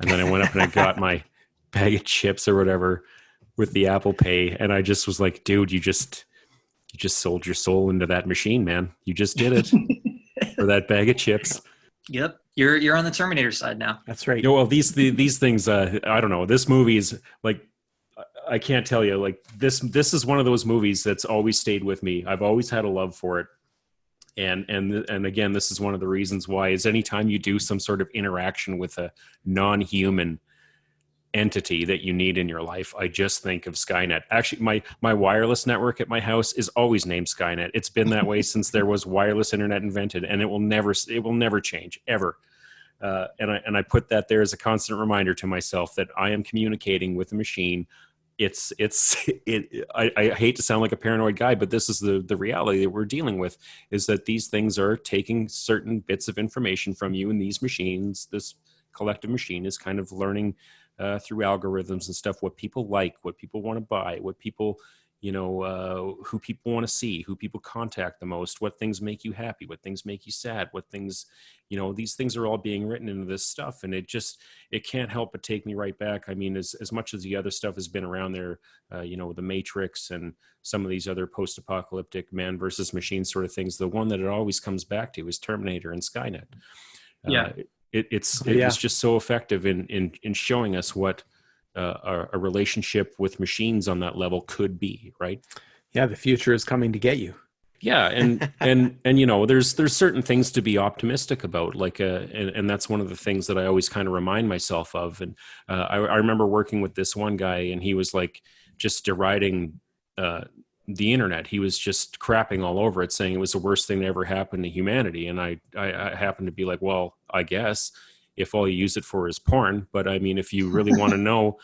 A: And then I went up and I got my bag of chips or whatever with the Apple Pay. And I just was like, dude, you just sold your soul into that machine, man. You just did it for that bag of chips.
C: Yep. You're on the Terminator side now.
B: that's right.
A: You know, well, these things, I don't know. This movie is like, I can't tell you, like this is one of those movies that's always stayed with me. I've always had a love for it. And again, this is one of the reasons why is anytime you do some sort of interaction with a non-human entity that you need in your life, I just think of Skynet. Actually, my wireless network at my house is always named Skynet. It's been that way since there was wireless internet invented, and it will never change ever. And I put that there as a constant reminder to myself that I am communicating with a machine. I hate to sound like a paranoid guy, but this is the reality that we're dealing with, is that these things are taking certain bits of information from you, and these machines, this collective machine, is kind of learning through algorithms and stuff what people like, what people want to buy, what people, who people want to see, who people contact the most, what things make you happy, what things make you sad, what things, these things are all being written into this stuff. And it can't help but take me right back. I mean, as much as the other stuff has been around there, the Matrix and some of these other post-apocalyptic man versus machine sort of things, the one that it always comes back to is Terminator and Skynet.
C: Yeah.
A: It was just so effective in showing us what a relationship with machines on that level could be, right?
B: Yeah, the future is coming to get you.
A: Yeah, and there's certain things to be optimistic about, like and that's one of the things that I always kind of remind myself of. And I remember working with this one guy, and he was like just deriding the internet. He was just crapping all over it, saying it was the worst thing that ever happened to humanity. And I happened to be like, well, I guess if all you use it for is porn. But I mean, if you really want to know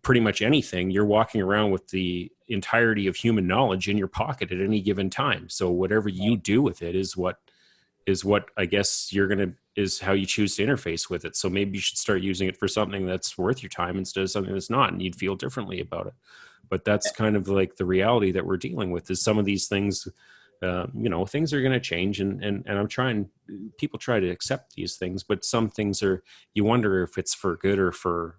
A: pretty much anything, you're walking around with the entirety of human knowledge in your pocket at any given time. So whatever you do with it is what I guess is how you choose to interface with it. So maybe you should start using it for something that's worth your time instead of something that's not, and you'd feel differently about it. But that's kind of like the reality that we're dealing with, is some of these things, things are going to change, and people try to accept these things, but some things you wonder if it's for good or for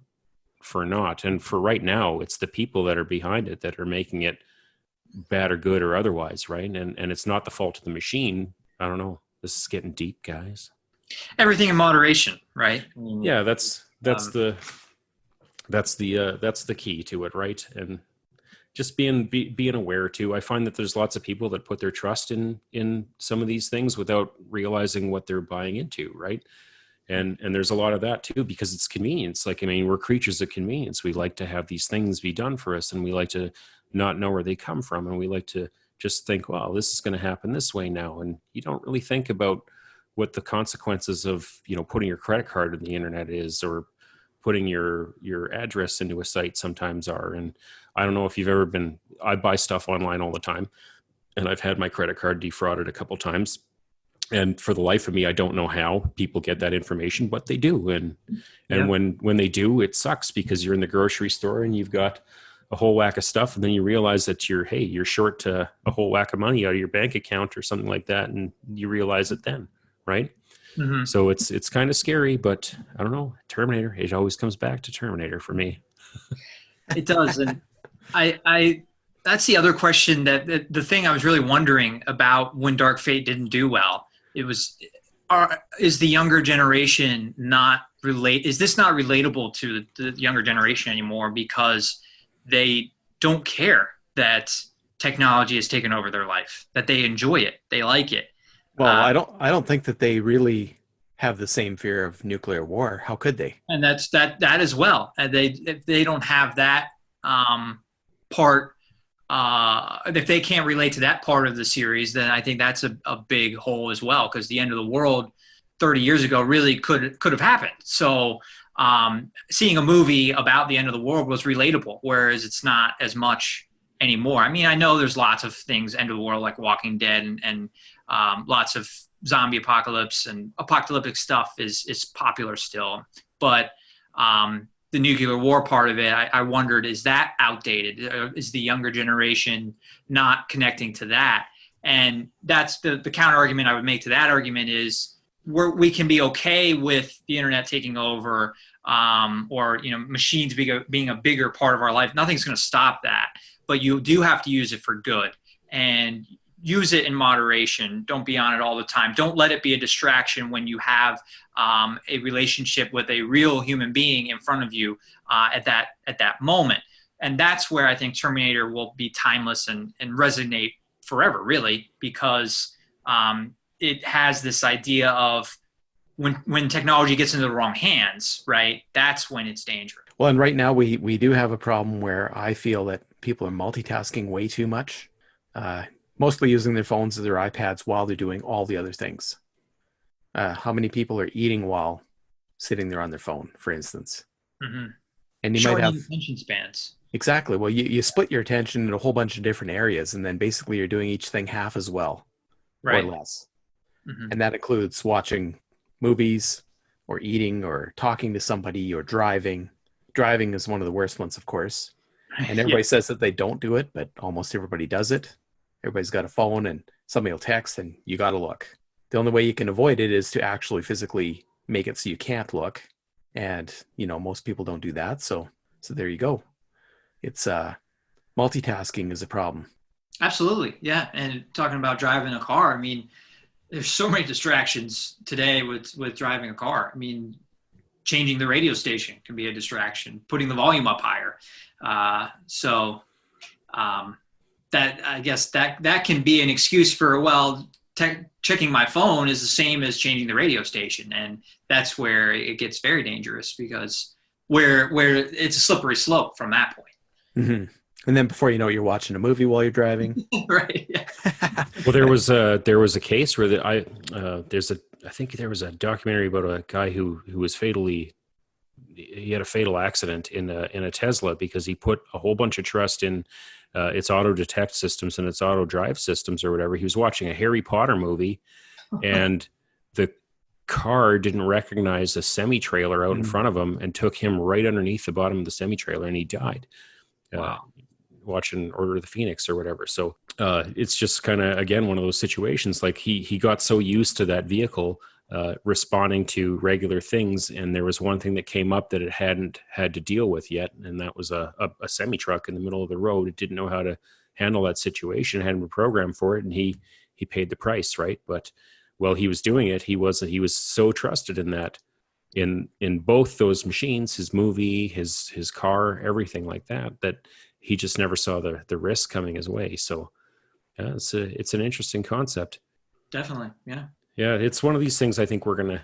A: not. And for right now, it's the people that are behind it that are making it bad or good or otherwise, right? And it's not the fault of the machine. I don't know. This is getting deep, guys.
C: Everything in moderation, right?
A: Yeah, that's the key to it, right? And just being aware too. I find that there's lots of people that put their trust in some of these things without realizing what they're buying into, right? And there's a lot of that too, because it's convenience. Like, I mean, we're creatures of convenience. We like to have these things be done for us, and we like to not know where they come from, and we like to just think, well, this is going to happen this way now. And you don't really think about what the consequences of, putting your credit card in the internet is, or putting your address into a site sometimes are. And I don't know if you've ever I buy stuff online all the time, and I've had my credit card defrauded a couple times. And for the life of me, I don't know how people get that information, but they do. And when they do, it sucks, because you're in the grocery store and you've got a whole whack of stuff, and then you realize that you're short a whole whack of money out of your bank account or something like that, and you realize it then, right?
C: Mm-hmm.
A: So it's kind of scary, but I don't know. Terminator, it always comes back to Terminator for me.
C: It does. And I that's the other question, that the thing I was really wondering about when Dark Fate didn't do well. Is the younger generation is this not relatable to the younger generation anymore, because they don't care that technology has taken over their life, that they enjoy it, they like it?
B: Well, I don't think that they really have the same fear of nuclear war. How could they?
C: And that's that as well. They don't have that part, if they can't relate to that part of the series, then I think that's a big hole as well, because the end of the world 30 years ago really could have happened. So seeing a movie about the end of the world was relatable, whereas it's not as much anymore. I mean, I know there's lots of things, end of the world, like Walking Dead, and lots of zombie apocalypse and apocalyptic stuff is popular still. But the nuclear war part of it, I wondered, is that outdated? Is the younger generation not connecting to that? And that's the counter argument I would make to that argument is we can be okay with the internet taking over, or machines being a bigger part of our life. Nothing's going to stop that, but you do have to use it for good, and use it in moderation. Don't be on it all the time. Don't let it be a distraction when you have a relationship with a real human being in front of you at that moment. And that's where I think Terminator will be timeless and resonate forever, really, because it has this idea of when technology gets into the wrong hands, right? That's when it's dangerous.
B: Well, and right now we do have a problem where I feel that people are multitasking way too much. Mostly using their phones or their iPads while they're doing all the other things. How many people are eating while sitting there on their phone, for instance?
C: Mm-hmm.
B: And you
C: Shortening
B: might have
C: attention spans.
B: Exactly. Well, you split your attention in a whole bunch of different areas, and then basically you're doing each thing half as well,
C: right,
B: or less.
C: Mm-hmm.
B: And that includes watching movies, or eating, or talking to somebody, or driving. Driving is one of the worst ones, of course. And everybody says that they don't do it, but almost everybody does it. Everybody's got a phone, and somebody will text, and you got to look. The only way you can avoid it is to actually physically make it so you can't look. And, most people don't do that. So there you go. It's multitasking is a problem.
C: Absolutely. Yeah. And talking about driving a car, I mean, there's so many distractions today with driving a car. I mean, changing the radio station can be a distraction, putting the volume up higher. That I guess that can be an excuse for, checking my phone is the same as changing the radio station. And that's where it gets very dangerous, because where it's a slippery slope from that point.
B: Mm-hmm. And then before you know it, you're watching a movie while you're driving.
C: Right. Yeah.
A: Well, there was a case where I think there was a documentary about a guy who was he had a fatal accident in a Tesla because he put a whole bunch of trust in its auto detect systems and its auto drive systems or whatever. He was watching a Harry Potter movie, and the car didn't recognize a semi-trailer out in front of him and took him right underneath the bottom of the semi-trailer, and he died.
C: Wow.
A: Watching Order of the Phoenix or whatever. So it's just kind of, again, one of those situations, like he got so used to that vehicle responding to regular things, and there was one thing that came up that it hadn't had to deal with yet, and that was a semi-truck in the middle of the road. It didn't know how to handle that situation, hadn't been programmed for it, and he paid the price, right? But while he was doing it, he was so trusted in that, in both those machines, his movie, his car, everything like that he just never saw the risk coming his way. So it's an interesting concept.
C: Definitely. Yeah.
A: Yeah, it's one of these things I think we're going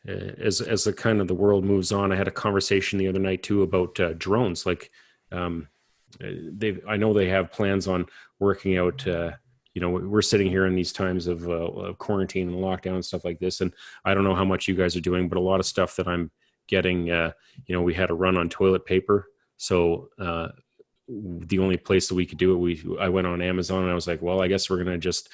A: to, as the kind of the world moves on. I had a conversation the other night too about drones. Like I know they have plans on working out, we're sitting here in these times of quarantine and lockdown and stuff like this. And I don't know how much you guys are doing, but a lot of stuff that I'm getting, we had a run on toilet paper. So the only place that we could do it, I went on Amazon, and I was like, well, I guess we're going to just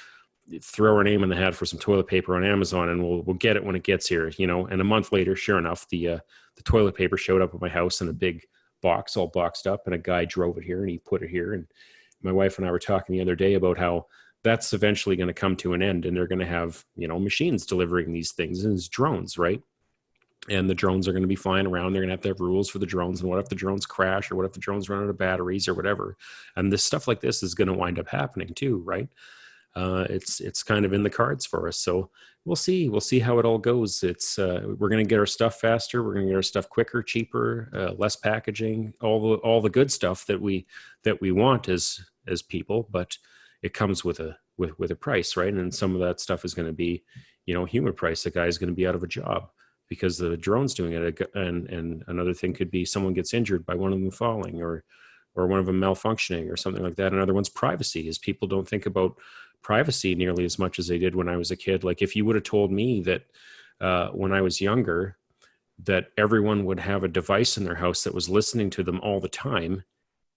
A: throw our name in the hat for some toilet paper on Amazon, and we'll get it when it gets here, And a month later, sure enough, the toilet paper showed up at my house in a big box, all boxed up, and a guy drove it here and he put it here. And my wife and I were talking the other day about how that's eventually going to come to an end, and they're going to have, machines delivering these things, and it's drones, right? And the drones are going to be flying around. They're going to have rules for the drones. And what if the drones crash, or what if the drones run out of batteries or whatever? And this stuff like this is going to wind up happening too, right? It's kind of in the cards for us. So we'll see. We'll see how it all goes. We're going to get our stuff faster. We're going to get our stuff quicker, cheaper, less packaging, all the good stuff that we want as people. But it comes with a price, right? And some of that stuff is going to be, human price. The guy's going to be out of a job because the drone's doing it. And another thing could be someone gets injured by one of them falling, or or one of them malfunctioning or something like that. Another one's privacy, is people don't think about privacy nearly as much as they did when I was a kid. Like if you would have told me that when I was younger, that everyone would have a device in their house that was listening to them all the time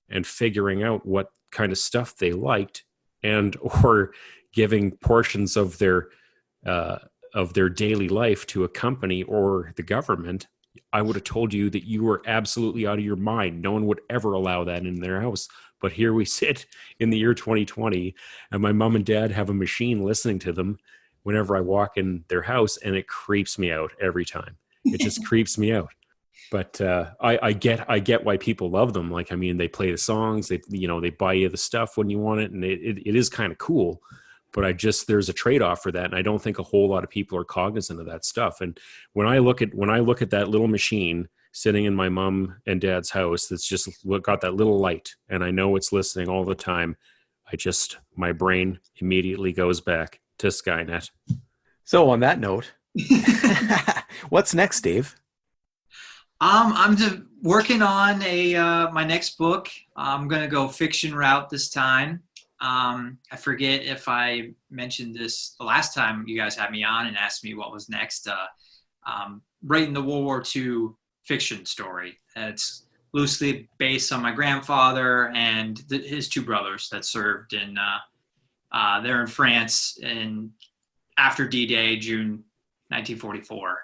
A: and figuring out what kind of stuff they liked, and or giving portions of their daily life to a company or the government, I would have told you that you were absolutely out of your mind. No one would ever allow that in their house. But here we sit in the year 2020, and my mom and dad have a machine listening to them whenever I walk in their house, and it creeps me out every time. It just creeps me out. But I get why people love them. Like, I mean, they play the songs, they buy you the stuff when you want it, and it is kind of cool. But there's a trade-off for that, and I don't think a whole lot of people are cognizant of that stuff. And when I look at that little machine sitting in my mom and dad's house that's just got that little light, and I know it's listening all the time, my brain immediately goes back to Skynet.
B: So on that note, what's next, Dave?
C: I'm working on my next book. I'm going to go fiction route this time. I forget if I mentioned this the last time you guys had me on and asked me what was next. Writing the World War II fiction story. It's loosely based on my grandfather and his two brothers that served there in France after D-Day, June 1944.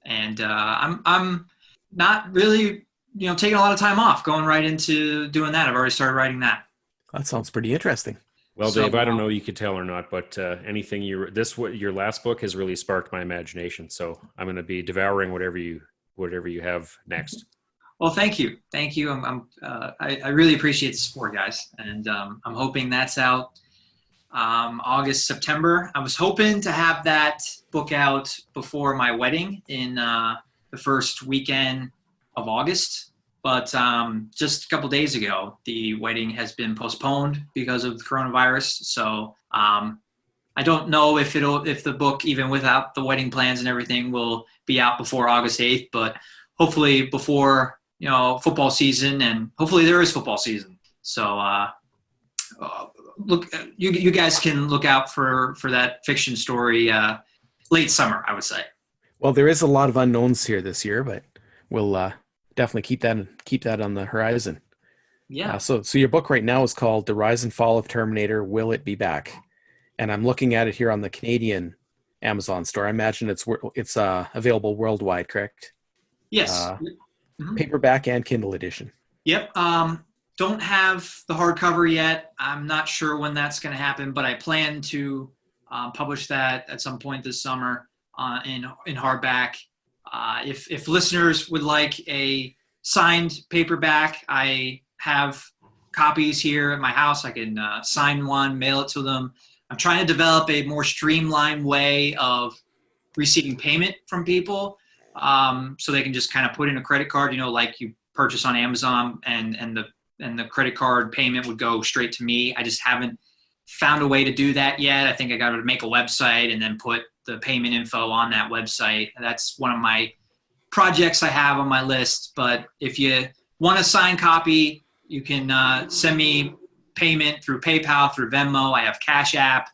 C: I'm not really, taking a lot of time off, going right into doing that. I've already started writing that.
B: That sounds pretty interesting.
A: Well, Dave, I don't know you could tell or not, but your last book has really sparked my imagination. So I'm going to be devouring whatever you have next.
C: Well, thank you. I really appreciate the support, guys. And I'm hoping that's out August, September. I was hoping to have that book out before my wedding in the first weekend of August. But just a couple days ago, the wedding has been postponed because of the coronavirus. So I don't know if the book, even without the wedding plans and everything, will be out before August 8th. But hopefully before football season, and hopefully there is football season. So look, you guys can look out for that fiction story late summer, I would say.
B: Well, there is a lot of unknowns here this year, but we'll definitely keep that on the horizon.
C: Yeah.
B: So your book right now is called The Rise and Fall of Terminator, Will It Be Back? And I'm looking at it here on the Canadian Amazon store. I imagine it's available worldwide, correct?
C: Yes.
B: Paperback and Kindle edition.
C: Yep. Don't have the hardcover yet. I'm not sure when that's going to happen, but I plan to publish that at some point this summer in hardback. If listeners would like a signed paperback, I have copies here at my house. I can sign one, mail it to them. I'm trying to develop a more streamlined way of receiving payment from people, so they can just kind of put in a credit card, like you purchase on Amazon, and the credit card payment would go straight to me. I just haven't found a way to do that yet. I think I got to make a website and then put the payment info on that website. That's one of my projects I have on my list. But if you want a signed copy, you can send me payment through PayPal, through Venmo. I have Cash App.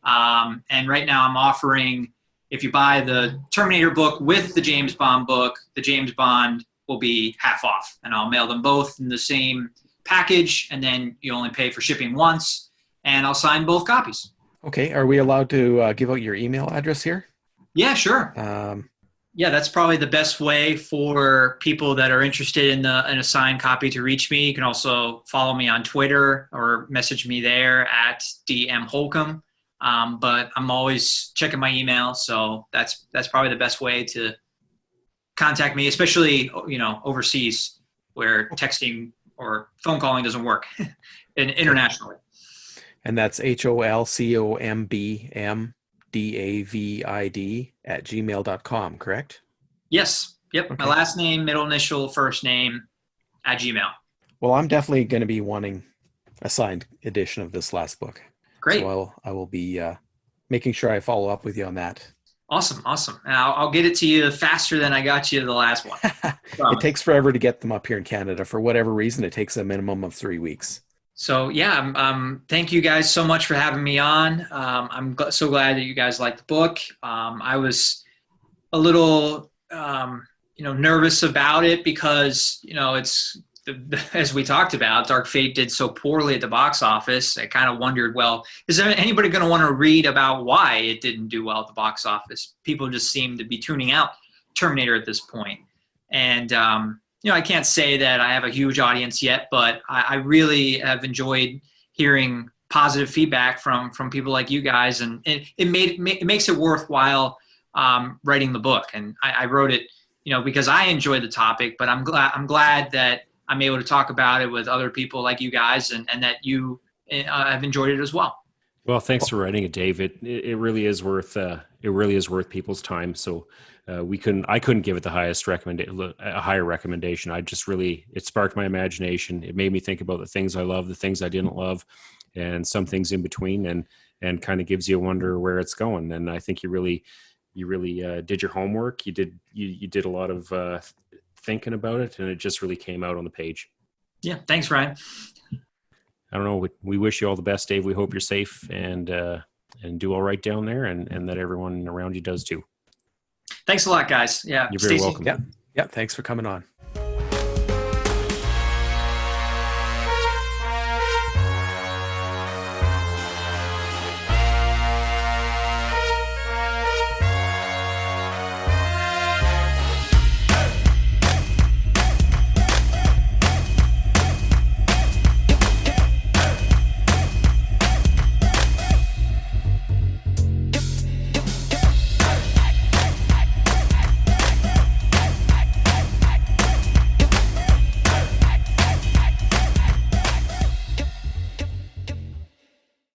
C: And right now I'm offering, if you buy the Terminator book with the James Bond book, the James Bond will be half off. And I'll mail them both in the same package, and then you only pay for shipping once, and I'll sign both copies.
B: Okay. Are we allowed to give out your email address here?
C: Yeah, sure. Yeah, that's probably the best way for people that are interested in a signed copy to reach me. You can also follow me on Twitter or message me there at DM Holcomb. But I'm always checking my email, so that's probably the best way to contact me, especially overseas where texting or phone calling doesn't work, and internationally.
B: And that's HOLCOMBMDAVID@gmail.com, correct?
C: Yes. Yep.
B: Okay.
C: My last name, middle initial, first name @Gmail.
B: Well, I'm definitely going to be wanting a signed edition of this last book.
C: Great.
B: So I will be making sure I follow up with you on that.
C: Awesome. And I'll get it to you faster than I got you the last one.
B: It takes forever to get them up here in Canada. For whatever reason, it takes a minimum of 3 weeks.
C: So yeah, thank you guys so much for having me on. So glad that you guys liked the book. I was a little, nervous about it because, it's, as we talked about, Dark Fate did so poorly at the box office. I kind of wondered, well, is there anybody going to want to read about why it didn't do well at the box office? People just seem to be tuning out Terminator at this point. And, I can't say that I have a huge audience yet, but I really have enjoyed hearing positive feedback from people like you guys. And it makes it worthwhile writing the book. And I wrote it, because I enjoy the topic, but I'm glad that I'm able to talk about it with other people like you guys, and that you have enjoyed it as well.
A: Well, thanks for writing it, Dave. It really is worth people's time. So I couldn't give it the a higher recommendation. It sparked my imagination. It made me think about the things I love, the things I didn't love, and some things in between, and kind of gives you a wonder where it's going. And I think you really did your homework. You did a lot of thinking about it, and it just really came out on the page.
C: Yeah. Thanks, Ryan.
A: I don't know. We wish you all the best, Dave. We hope you're safe and do all right down there, and that everyone around you does too.
C: Thanks a lot, guys. Yeah.
A: You're very welcome.
B: Yeah. Thanks for coming on.